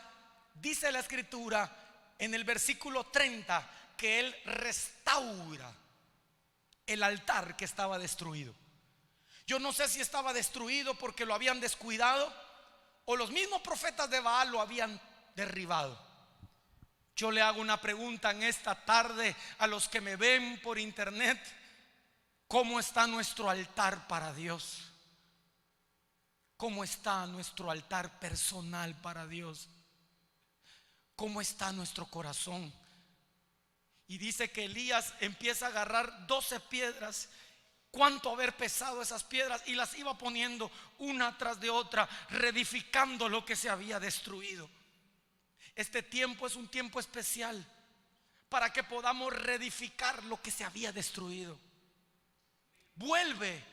dice la Escritura en el versículo 30, que él restaura el altar que estaba destruido. Yo no sé si estaba destruido porque lo habían descuidado o los mismos profetas de Baal lo habían derribado. Yo le hago una pregunta en esta tarde a los que me ven por internet: ¿cómo está nuestro altar para Dios? ¿Cómo está nuestro altar personal para Dios? ¿Cómo está nuestro corazón? Y dice que Elías empieza a agarrar 12 piedras. Cuánto haber pesado esas piedras, y las iba poniendo una tras de otra, reedificando lo que se había destruido. Este tiempo es un tiempo especial para que podamos reedificar lo que se había destruido. Vuelve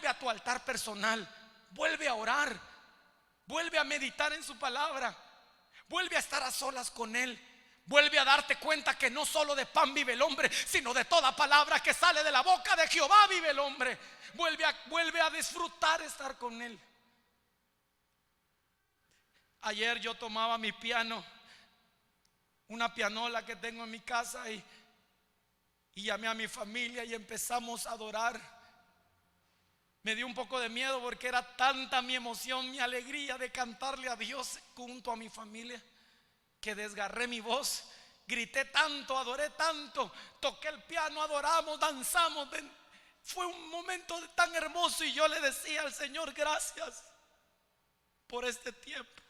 a tu altar personal, vuelve a orar, vuelve a meditar en su palabra, vuelve a estar a solas con Él. Vuelve a darte cuenta que no solo de pan vive el hombre, sino de toda palabra que sale de la boca de Jehová vive el hombre. Vuelve a disfrutar estar con Él. Ayer yo tomaba mi piano, una pianola que tengo en mi casa, y llamé a mi familia y empezamos a adorar. Me dio un poco de miedo porque era tanta mi emoción, mi alegría de cantarle a Dios junto a mi familia, que desgarré mi voz, grité tanto, adoré tanto, toqué el piano, adoramos, danzamos. Fue un momento tan hermoso, y yo le decía al Señor: gracias por este tiempo.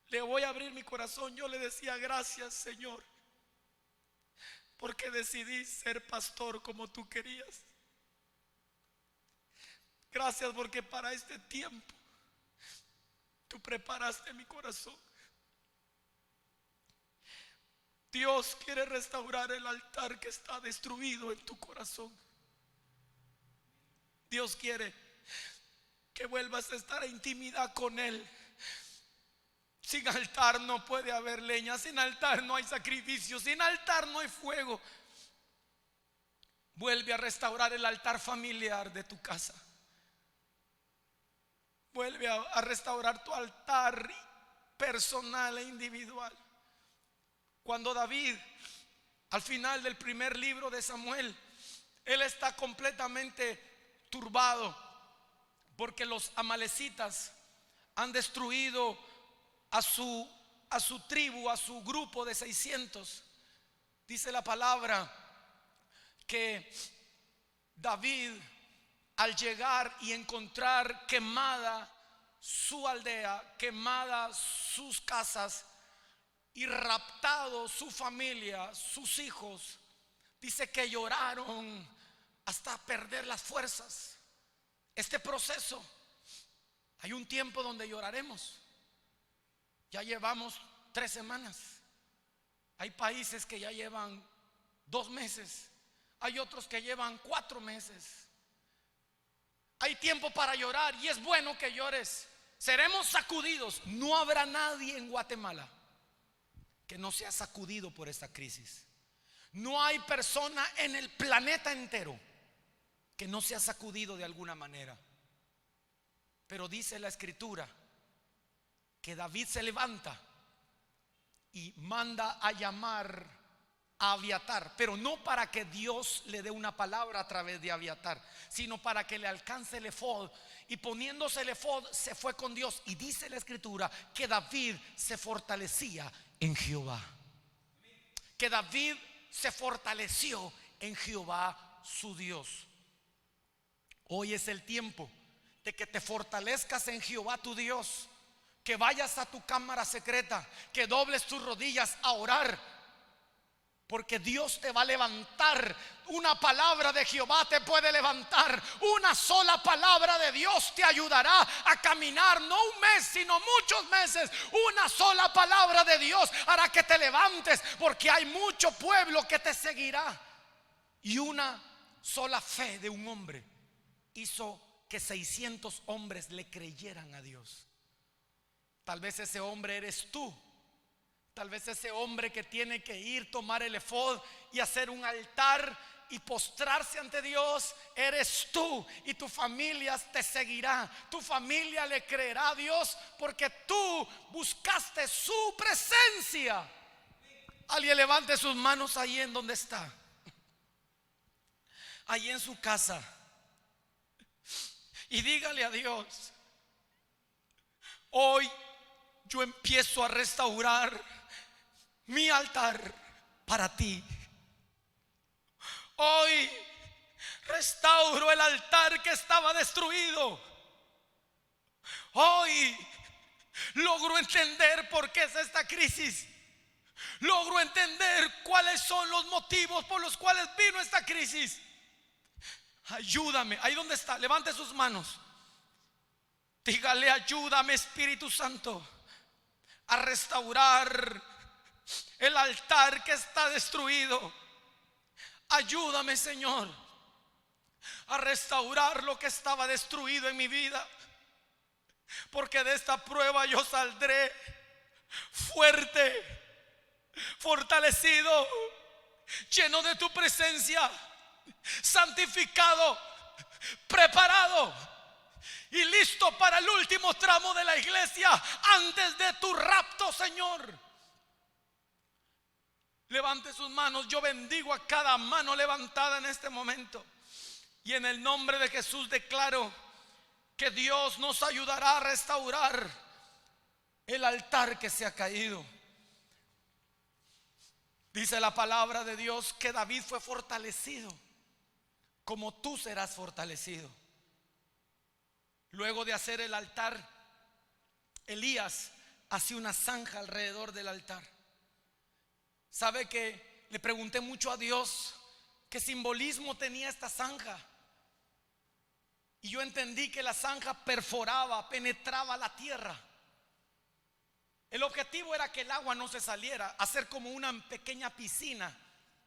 Le voy a abrir mi corazón. Yo le decía: gracias, Señor, porque decidí ser pastor como tú querías. Gracias porque para este tiempo tú preparaste mi corazón. Dios quiere restaurar el altar que está destruido en tu corazón. Dios quiere que vuelvas a estar en intimidad con Él. Sin altar no puede haber leña, sin altar no hay sacrificio, sin altar no hay fuego. Vuelve a restaurar el altar familiar de tu casa. Vuelve a restaurar tu altar personal e individual. Cuando David, al final del primer libro de Samuel, él está completamente turbado porque los amalecitas han destruido a su tribu, a su grupo de 600. Dice la palabra que David, al llegar y encontrar quemada su aldea, quemada sus casas y raptado su familia, sus hijos, dice que lloraron hasta perder las fuerzas. este proceso. Hay un tiempo donde lloraremos. Ya llevamos 3 semanas. Hay países que ya llevan 2 meses. Hay otros que llevan 4 meses. Hay tiempo para llorar y es bueno que llores. Seremos sacudidos. No habrá nadie en Guatemala que no sea sacudido por esta crisis. No hay persona en el planeta entero que no sea sacudido de alguna manera. Pero dice la escritura que David se levanta y manda a llamar a Abiatar, pero no para que Dios le dé una palabra a través de Abiatar, sino para que le alcance el efod. Y poniéndose el efod se fue con Dios. Y dice la escritura que David se fortalecía en Jehová. Que David se fortaleció en Jehová su Dios. Hoy es el tiempo de que te fortalezcas en Jehová tu Dios. Que vayas a tu cámara secreta, que dobles tus rodillas a orar, porque Dios te va a levantar. Una palabra de Jehová te puede levantar. Una sola palabra de Dios te ayudará a caminar, no un mes, sino muchos meses. Una sola palabra de Dios hará que te levantes, porque hay mucho pueblo que te seguirá. Y una sola fe de un hombre hizo que 600 hombres le creyeran a Dios. Tal vez ese hombre eres tú. Tal vez ese hombre que tiene que ir, tomar el efod y hacer un altar y postrarse ante Dios, eres tú. Y tu familia te seguirá. Tu familia le creerá a Dios porque tú buscaste su presencia. Alguien levante sus manos ahí en donde está, ahí en su casa, y dígale a Dios: hoy yo empiezo a restaurar mi altar para ti. Hoy restauro el altar que estaba destruido. Hoy logro entender por qué es esta crisis. Logro entender cuáles son los motivos por los cuales vino esta crisis. Ayúdame. Ahí donde está, levante sus manos. Dígale: ayúdame, Espíritu Santo, a restaurar el altar que está destruido. Ayúdame, Señor, a restaurar lo que estaba destruido en mi vida, porque de esta prueba yo saldré fuerte, fortalecido, lleno de tu presencia, santificado, preparado y listo para el último tramo de la iglesia antes de tu rapto, Señor. Levante sus manos. Yo bendigo a cada mano levantada en este momento, y en el nombre de Jesús declaro que Dios nos ayudará a restaurar el altar que se ha caído. Dice la palabra de Dios que David fue fortalecido como tú serás fortalecido. Luego de hacer el altar, Elías hace una zanja alrededor del altar. ¿Sabe que le pregunté mucho a Dios qué simbolismo tenía esta zanja? Y yo entendí que la zanja perforaba, penetraba la tierra. El objetivo era que el agua no se saliera, hacer como una pequeña piscina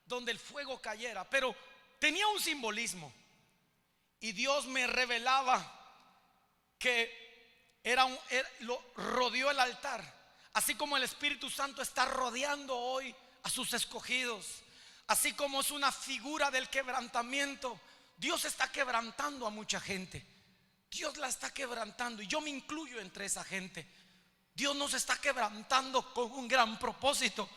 donde el fuego cayera, pero tenía un simbolismo. Y Dios me revelaba que lo rodeó el altar, así como el Espíritu Santo está rodeando hoy a sus escogidos, así como es una figura del quebrantamiento. Dios está quebrantando a mucha gente. Dios la está quebrantando, y yo me incluyo entre esa gente. Dios nos está quebrantando con un gran propósito.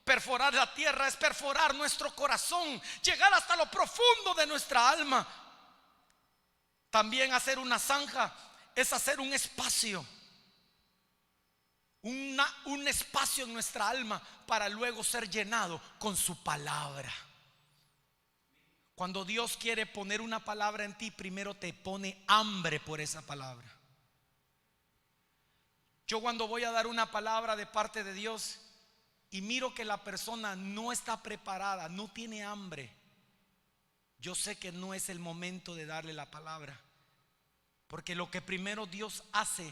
Perforar la tierra es perforar nuestro corazón, llegar hasta lo profundo de nuestra alma. También hacer una zanja es hacer un espacio, un espacio en nuestra alma para luego ser llenado con su palabra. Cuando Dios quiere poner una palabra en ti, primero te pone hambre por esa palabra. Yo cuando voy a dar una palabra de parte de Dios y miro que la persona no está preparada, no tiene hambre, yo sé que no es el momento de darle la palabra. Porque lo que primero Dios hace,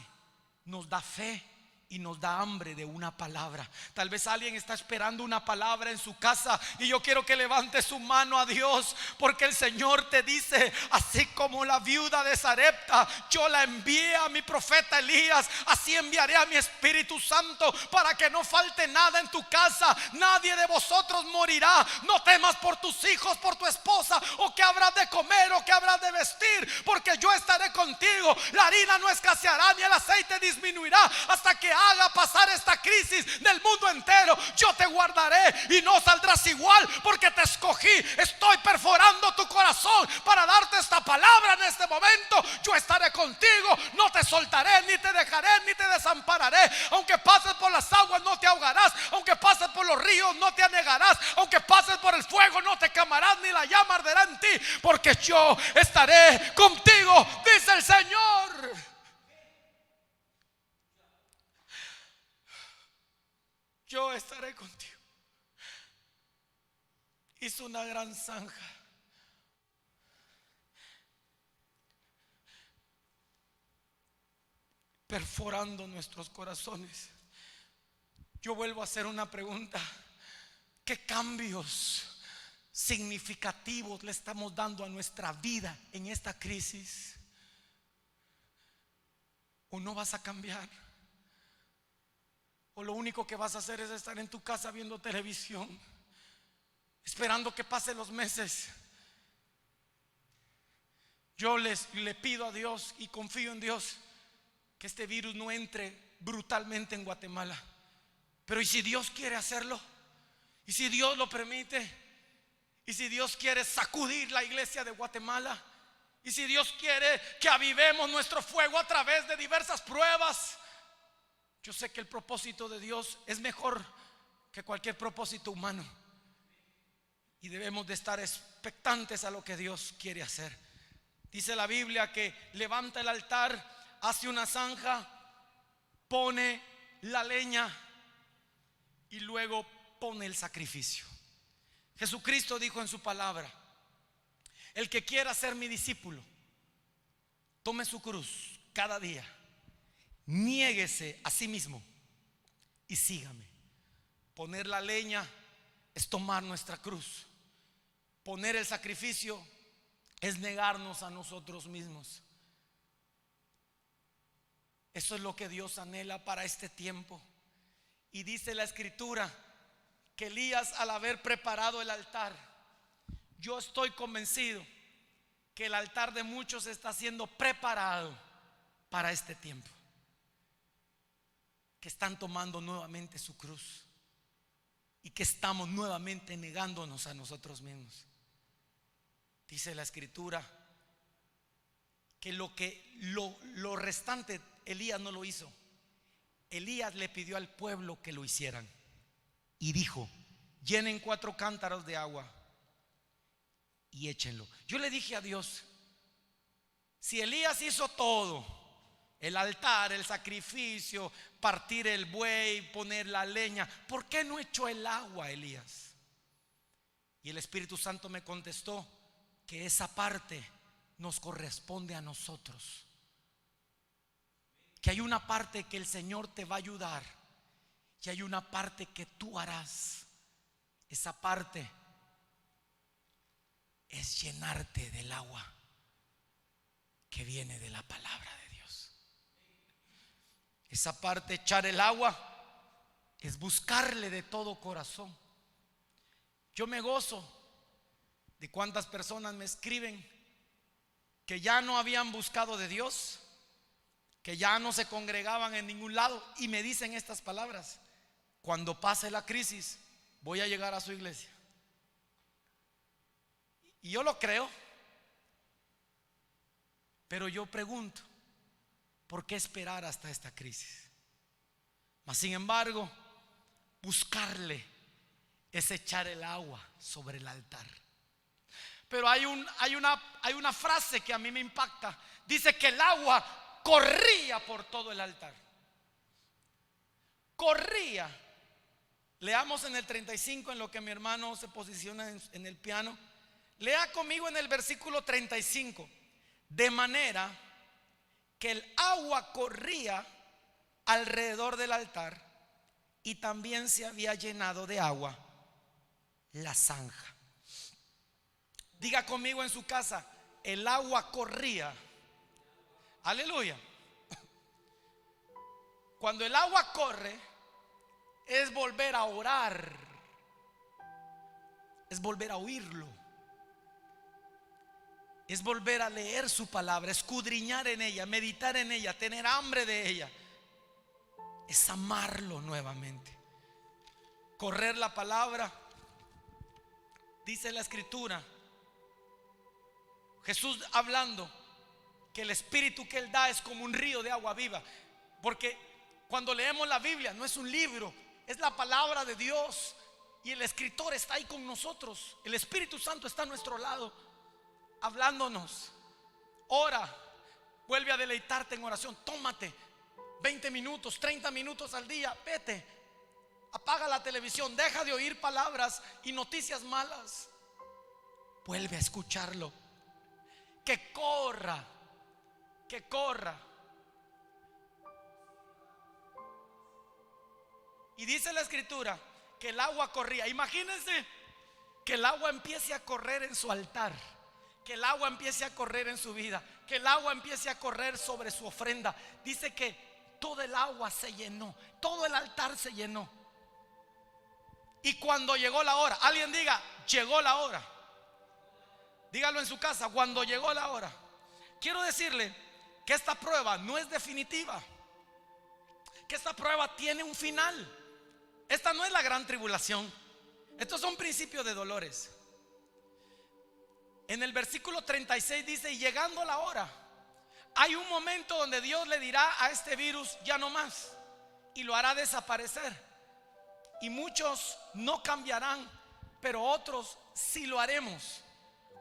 nos da fe y nos da hambre de una palabra. Tal vez alguien está esperando una palabra en su casa, y yo quiero que levante su mano a Dios, porque el Señor te dice: así como la viuda de Sarepta yo la envié a mi profeta Elías, así enviaré a mi Espíritu Santo para que no falte nada en tu casa. Nadie de vosotros morirá. No temas por tus hijos, por tu esposa, o que habrás de comer o que habrás de vestir, porque yo estaré contigo. La harina no escaseará ni el aceite disminuirá hasta que haga pasar esta crisis del mundo entero. Yo te guardaré y no saldrás igual, porque te escogí. Estoy perforando tu corazón para darte esta palabra en este momento. Yo estaré contigo, no te soltaré, ni te dejaré, ni te desampararé. Aunque pases por las aguas no te ahogarás, aunque pases por los ríos no te anegarás, aunque pases por el fuego no te quemarás, ni la llama arderá en ti, porque yo estaré contigo, dice el Señor. Yo estaré contigo. Hizo una gran zanja. Perforando nuestros corazones. Yo vuelvo a hacer una pregunta: ¿qué cambios significativos le estamos dando a nuestra vida en esta crisis? ¿O no vas a cambiar? ¿O lo único que vas a hacer es estar en tu casa viendo televisión, esperando que pasen los meses? Yo le pido a Dios y confío en Dios que este virus no entre brutalmente en Guatemala. Pero ¿y si Dios quiere hacerlo? ¿Y si Dios lo permite? ¿Y si Dios quiere sacudir la iglesia de Guatemala? ¿Y si Dios quiere que avivemos nuestro fuego a través de diversas pruebas? Yo sé que el propósito de Dios es mejor que cualquier propósito humano, y debemos de estar expectantes a lo que Dios quiere hacer. Dice la Biblia que levanta el altar, hace una zanja, pone la leña y luego pone el sacrificio. Jesucristo dijo en su palabra: el que quiera ser mi discípulo, tome su cruz cada día, niéguese a sí mismo y sígame. Poner la leña es tomar nuestra cruz. Poner el sacrificio es negarnos a nosotros mismos. Eso es lo que Dios anhela para este tiempo. Y dice la Escritura que Elías, al haber preparado el altar, yo estoy convencido que el altar de muchos está siendo preparado para este tiempo, que están tomando nuevamente su cruz y que estamos nuevamente negándonos a nosotros mismos. Dice la Escritura que lo restante Elías no lo hizo. Elías le pidió al pueblo que lo hicieran y dijo: llenen 4 cántaros de agua y échenlo. Yo le dije a Dios: si Elías hizo todo, el altar, el sacrificio, partir el buey, poner la leña, ¿por qué no echó el agua, Elías? Y el Espíritu Santo me contestó que esa parte nos corresponde a nosotros, que hay una parte que el Señor te va a ayudar y hay una parte que tú harás. Esa parte es llenarte del agua que viene de la palabra de Dios. Esa parte, echar el agua, es buscarle de todo corazón. Yo me gozo de cuántas personas me escriben que ya no habían buscado de Dios, que ya no se congregaban en ningún lado, y me dicen estas palabras: cuando pase la crisis voy a llegar a su iglesia. Y yo lo creo, pero yo pregunto: ¿por qué esperar hasta esta crisis? Mas sin embargo, buscarle es echar el agua sobre el altar. Pero hay una frase que a mí me impacta. Dice que el agua corría por todo el altar. Corría. Leamos en el 35, en lo que mi hermano se posiciona en el piano. Lea conmigo en el versículo 35. De manera que el agua corría alrededor del altar y también se había llenado de agua la zanja. Diga conmigo en su casa: el agua corría. Aleluya. Cuando el agua corre, es volver a orar, es volver a oírlo, es volver a leer su palabra, escudriñar en ella, meditar en ella, tener hambre de ella, es amarlo nuevamente. Correr la palabra, dice la escritura, Jesús hablando, que el espíritu que Él da es como un río de agua viva. Porque cuando leemos la Biblia no es un libro, es la palabra de Dios, y el escritor está ahí con nosotros. El Espíritu Santo está a nuestro lado, hablándonos. Ora, vuelve a deleitarte en oración. Tómate 20 minutos, 30 minutos al día. Vete, apaga la televisión, deja de oír palabras y noticias malas. Vuelve a escucharlo. Que corra, que corra. Y dice la escritura que el agua corría. Imagínense que el agua empiece a correr en su altar, que el agua empiece a correr en su vida, que el agua empiece a correr sobre su ofrenda. Dice que todo el agua se llenó, todo el altar se llenó. Y cuando llegó la hora, alguien diga: llegó la hora. Dígalo en su casa: cuando llegó la hora. Quiero decirle que esta prueba no es definitiva, que esta prueba tiene un final. Esta no es la gran tribulación. Estos son principios de dolores. En el versículo 36 dice: y llegando la hora, hay un momento donde Dios le dirá a este virus: ya no más, y lo hará desaparecer. Y muchos no cambiarán, pero otros sí lo haremos.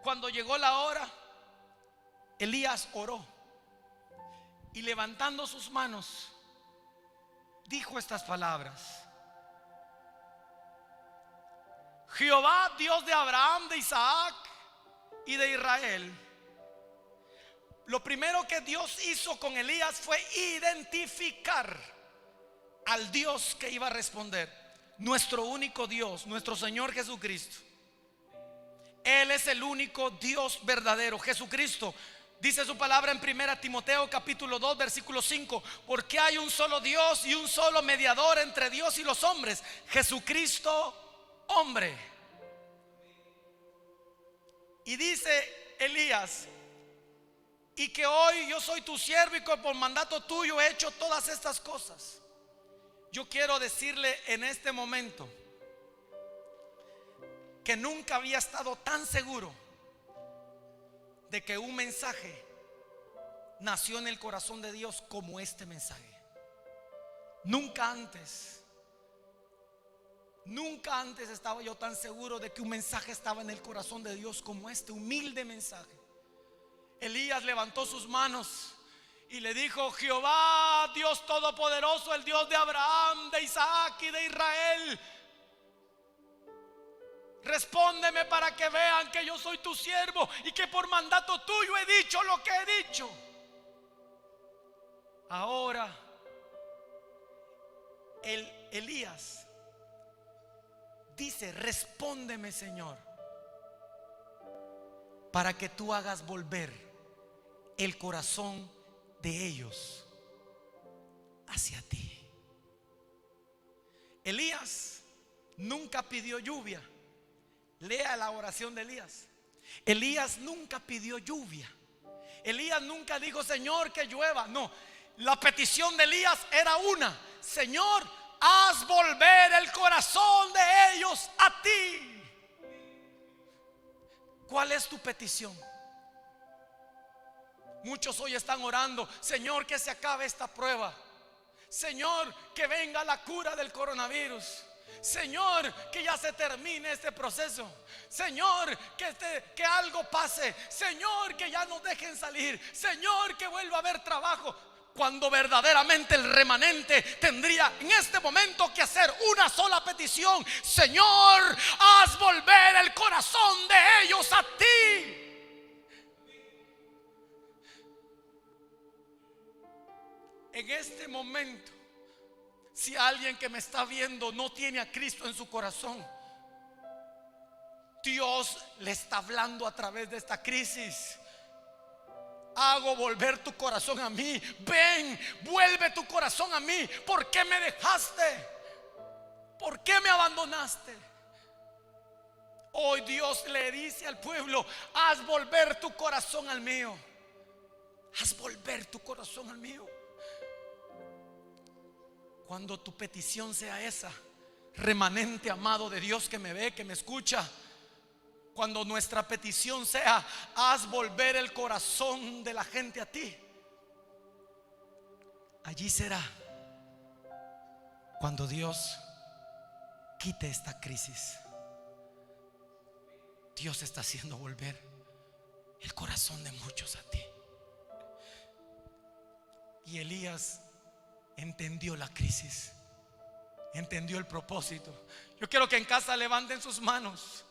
Cuando llegó la hora, Elías oró y levantando sus manos dijo estas palabras: Jehová, Dios de Abraham, de Isaac y de Israel. Lo primero que Dios hizo con Elías fue identificar al Dios que iba a responder. Nuestro único Dios, nuestro Señor Jesucristo. Él es el único Dios verdadero. Jesucristo, dice su palabra en 1 Timoteo capítulo 2 versículo 5: porque hay un solo Dios y un solo mediador entre Dios y los hombres, Jesucristo hombre. Y dice Elías: y que hoy yo soy tu siervo y que por mandato tuyo he hecho todas estas cosas. Yo quiero decirle en este momento que nunca había estado tan seguro de que un mensaje nació en el corazón de Dios como este mensaje. Nunca antes estaba yo tan seguro de que un mensaje estaba en el corazón de Dios como este humilde mensaje. Elías levantó sus manos y le dijo: Jehová, Dios todopoderoso, el Dios de Abraham, de Isaac y de Israel, respóndeme para que vean que yo soy tu siervo y que por mandato tuyo he dicho lo que he dicho. Ahora Elías dice: respóndeme, Señor, para que tú hagas volver el corazón de ellos hacia ti. Elías nunca pidió lluvia. Lea la oración de Elías. Elías nunca pidió lluvia. Elías nunca dijo: Señor, que llueva. No, la petición de Elías era una: Señor, haz volver el corazón de ellos a ti. ¿Cuál es tu petición? Muchos hoy están orando: Señor, que se acabe esta prueba. Señor, que venga la cura del coronavirus. Señor, que ya se termine este proceso. Señor, que algo pase. Señor, que ya nos dejen salir. Señor, que vuelva a haber trabajo. Cuando verdaderamente el remanente tendría en este momento que hacer una sola petición: Señor, haz volver el corazón de ellos a ti. En este momento, si alguien que me está viendo no tiene a Cristo en su corazón, Dios le está hablando a través de esta crisis. Hago volver tu corazón a mí. Ven, vuelve tu corazón a mí. ¿Por qué me dejaste? ¿Por qué me abandonaste? Hoy Dios le dice al pueblo: haz volver tu corazón al mío. Haz volver tu corazón al mío. Cuando tu petición sea esa, remanente amado de Dios que me ve, que me escucha, cuando nuestra petición sea: haz volver el corazón de la gente a ti, allí será cuando Dios quite esta crisis. Dios está haciendo volver el corazón de muchos a ti. Y Elías entendió la crisis, entendió el propósito. Yo quiero que en casa levanten sus manos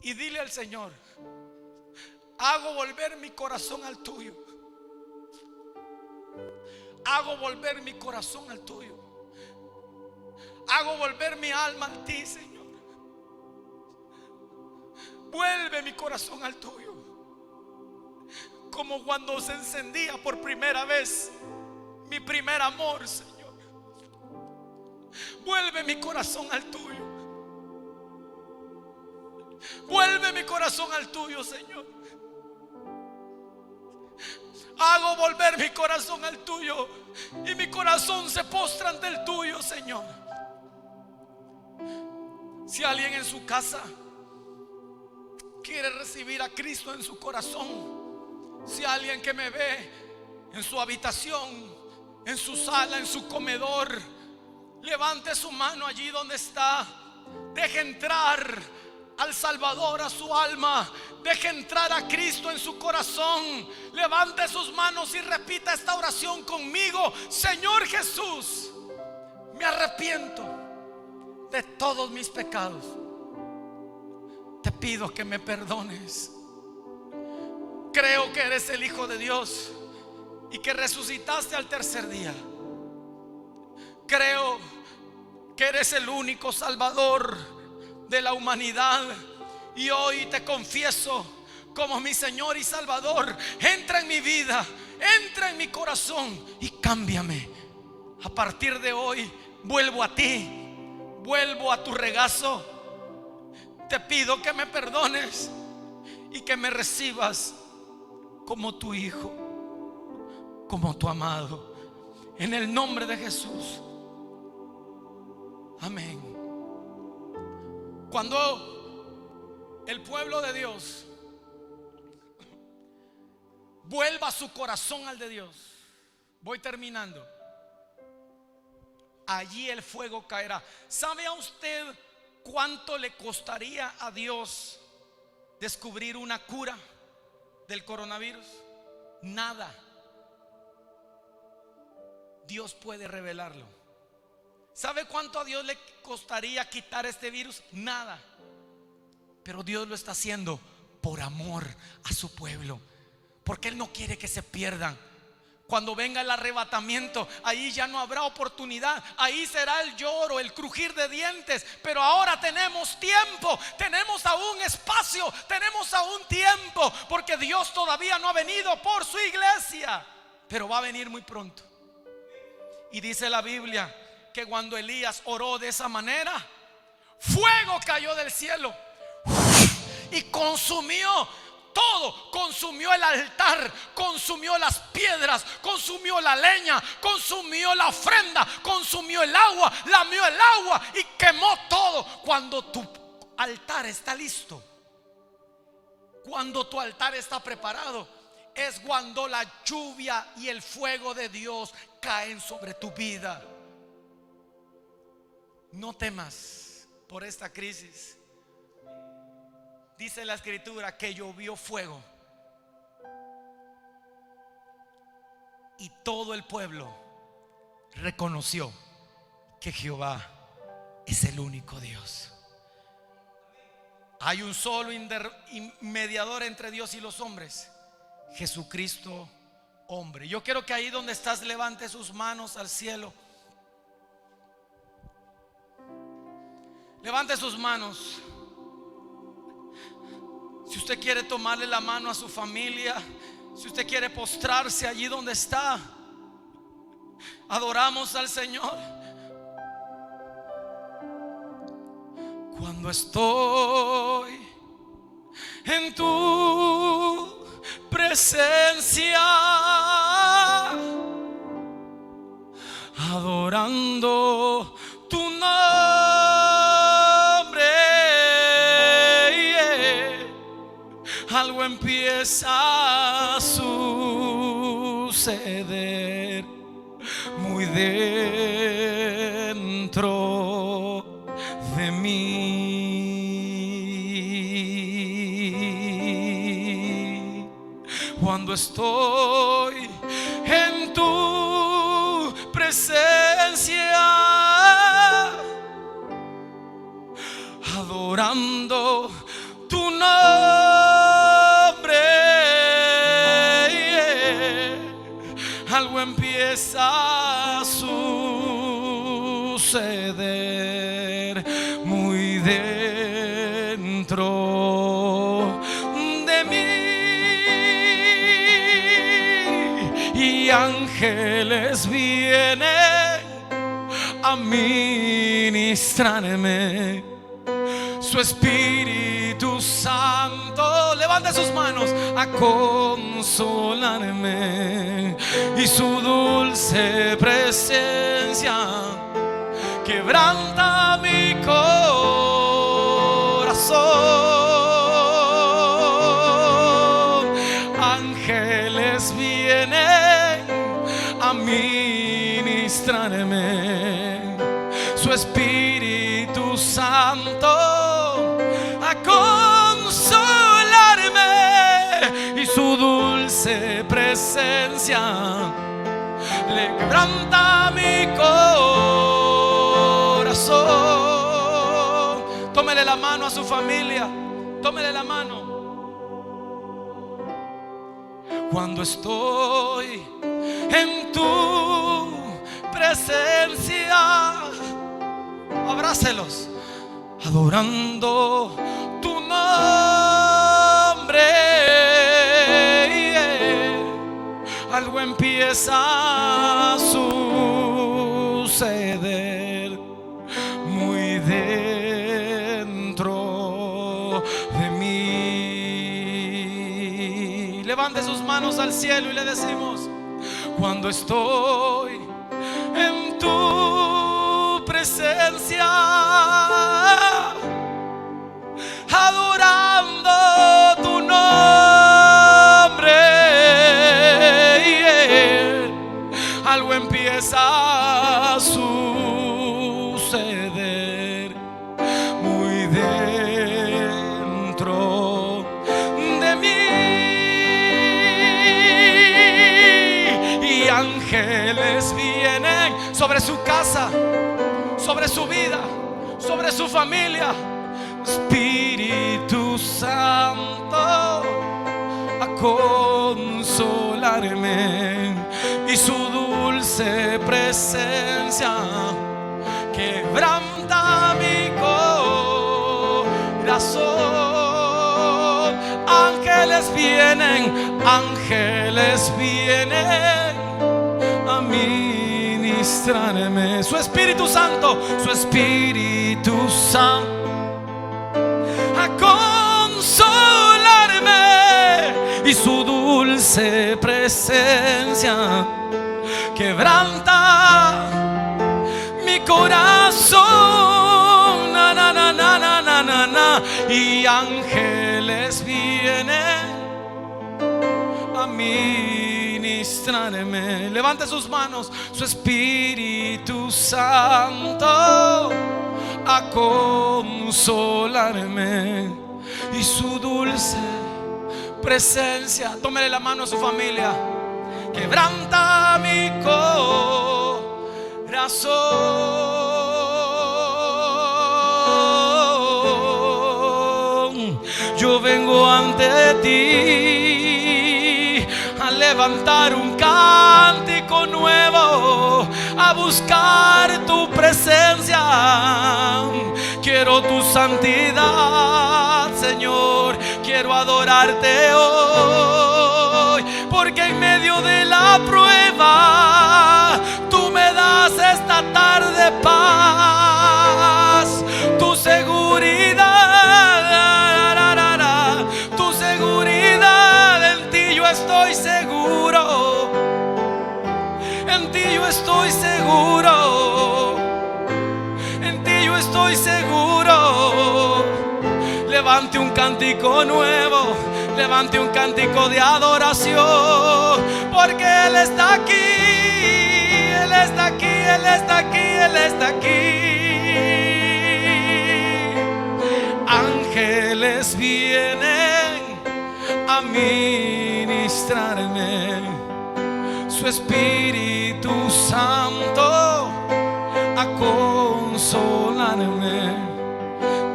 y dile al Señor: hago volver mi corazón al tuyo. Hago volver mi corazón al tuyo. Hago volver mi alma a ti, Señor. Vuelve mi corazón al tuyo, como cuando se encendía por primera vez mi primer amor, Señor. Vuelve mi corazón al tuyo. Vuelve mi corazón al tuyo, Señor. Hago volver mi corazón al tuyo, y mi corazón se postra ante el tuyo, Señor. Si alguien en su casa quiere recibir a Cristo en su corazón, si alguien que me ve en su habitación, en su sala, en su comedor, levante su mano allí donde está. Deje entrar al Salvador a su alma. Deje entrar a Cristo en su corazón. Levante sus manos y repita esta oración conmigo: Señor Jesús, me arrepiento de todos mis pecados. Te pido que me perdones. Creo que eres el Hijo de Dios y que resucitaste al tercer día. Creo que eres el único Salvador de la humanidad, y hoy te confieso como mi Señor y Salvador. Entra en mi vida, entra en mi corazón y cámbiame. A partir de hoy vuelvo a ti, vuelvo a tu regazo. Te pido que me perdones y que me recibas como tu hijo, como tu amado, en el nombre de Jesús. Amén. Cuando el pueblo de Dios vuelva su corazón al de Dios, voy terminando, allí el fuego caerá. ¿Sabe a usted cuánto le costaría a Dios descubrir una cura del coronavirus? Nada. Dios puede revelarlo. ¿Sabe cuánto a Dios le costaría quitar este virus? Nada. Pero Dios lo está haciendo por amor a su pueblo, porque Él no quiere que se pierdan. Cuando venga el arrebatamiento, ahí ya no habrá oportunidad. Ahí será el lloro, el crujir de dientes. Pero ahora tenemos tiempo, tenemos aún espacio, tenemos aún tiempo, porque Dios todavía no ha venido por su iglesia, pero va a venir muy pronto. Y dice la Biblia que cuando Elías oró de esa manera, fuego cayó del cielo y consumió todo. Consumió el altar, consumió las piedras, consumió la leña, consumió la ofrenda, consumió el agua, lamió el agua y quemó todo. Cuando tu altar está listo, cuando tu altar está preparado, es cuando la lluvia y el fuego de Dios caen sobre tu vida. No temas por esta crisis. Dice la Escritura que llovió fuego y todo el pueblo reconoció que Jehová es el único Dios. Hay un solo mediador entre Dios y los hombres, Jesucristo hombre. Yo quiero que ahí donde estás levante sus manos al cielo. Levante sus manos. Si usted quiere tomarle la mano a su familia, si usted quiere postrarse allí donde está, adoramos al Señor. Cuando estoy en tu presencia, adorando tu nombre, algo empieza a suceder muy dentro de mí. Cuando estoy en tu presencia, adorando tu nombre, algo empieza a suceder muy dentro de mí, y ángeles vienen a ministrarme. Su Espíritu Santo, levante sus manos, a consolarme, y su dulce presencia quebranta mi corazón. Ángeles vienen a ministrarme. Su Espíritu Santo a consolarme, y su dulce presencia le quebranta mi corazón. Tómele la mano a su familia, tómele la mano. Cuando estoy en tu presencia, abrácelos, adorando tu nombre, algo empieza a suceder muy dentro de mí. Levante sus manos al cielo y le decimos: cuando estoy en tu presencia, adorando tu nombre, algo empieza a suceder muy dentro de mí, y ángeles vienen sobre su casa, sobre su vida, sobre su familia. Espíritu Santo a consolarme, y su dulce presencia quebranta mi corazón. Ángeles vienen a ministrarme. Su Espíritu Santo, su Espíritu Santo a consolarme, y su dulce presencia quebranta mi corazón. Na, na, na, na, na, na, na, na. Y ángeles vienen a ministrarme. Levante sus manos. Su Espíritu Santo a consolarme, y su dulce presencia, tómele la mano a su familia, quebranta mi corazón. Yo vengo ante ti levantar un cántico nuevo, a buscar tu presencia. Quiero tu santidad, Señor, quiero adorarte hoy, porque en medio de la prueba tú me das esta tarde paz, tu seguridad, tu seguridad. En ti yo estoy seguro, en ti yo estoy seguro, en ti yo estoy seguro. Levante un cántico nuevo, levante un cántico de adoración, porque Él está aquí, Él está aquí, Él está aquí, Él está aquí. Ángeles vienen a ministrarme, su Espíritu Santo a consolarme,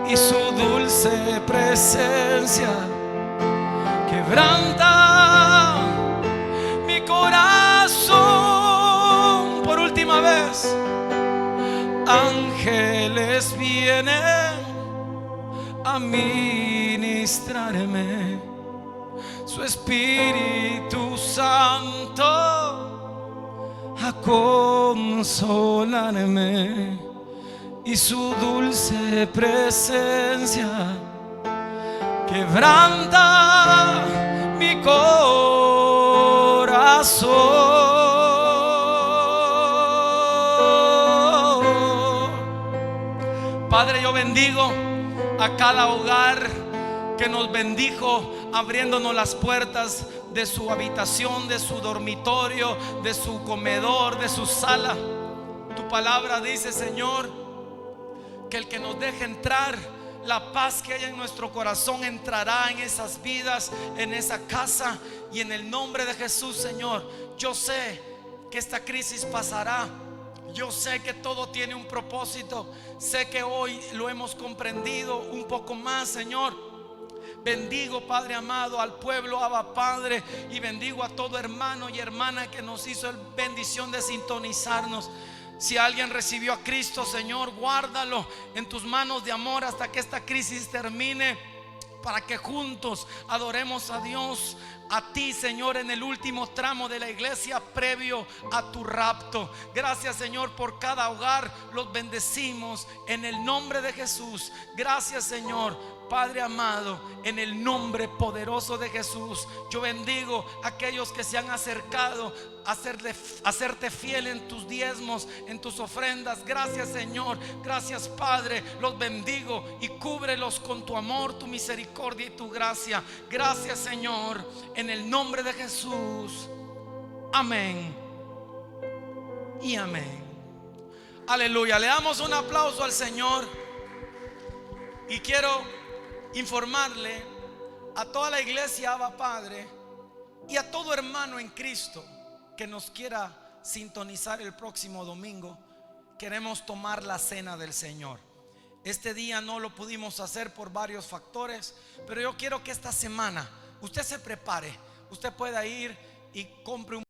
y su dulce presencia quebranta mi corazón. Por última vez, ángeles vienen a ministrarme, su Espíritu Santo a consolarme, y su dulce presencia quebranta mi corazón. Padre, yo bendigo a cada hogar que nos bendijo, abriéndonos las puertas de su habitación, de su dormitorio, de su comedor, de su sala. Tu palabra dice, Señor, que el que nos deje entrar, la paz que hay en nuestro corazón entrará en esas vidas, en esa casa. Y en el nombre de Jesús, Señor, yo sé que esta crisis pasará. Yo sé que todo tiene un propósito. Sé que hoy lo hemos comprendido un poco más, Señor. Bendigo, Padre amado, al pueblo, Abba Padre, y bendigo a todo hermano y hermana que nos hizo la bendición de sintonizarnos. Si alguien recibió a Cristo, Señor, guárdalo en tus manos de amor hasta que esta crisis termine, para que juntos adoremos a Dios, a ti, Señor, en el último tramo de la iglesia previo a tu rapto. Gracias, Señor, por cada hogar. Los bendecimos en el nombre de Jesús. Gracias, Señor. Padre amado, en el nombre poderoso de Jesús, yo bendigo a aquellos que se han acercado a hacerte fiel en tus diezmos, en tus ofrendas. Gracias, Señor. Gracias, Padre. Los bendigo y cúbrelos con tu amor, tu misericordia y tu gracia. Gracias, Señor, en el nombre de Jesús. Amén y amén. Aleluya. Le damos un aplauso al Señor. Y quiero informarle a toda la iglesia Abba Padre y a todo hermano en Cristo que nos quiera sintonizar el próximo domingo. Queremos tomar la cena del Señor. Este día no lo pudimos hacer por varios factores, pero yo quiero que esta semana usted se prepare. Usted pueda ir y compre un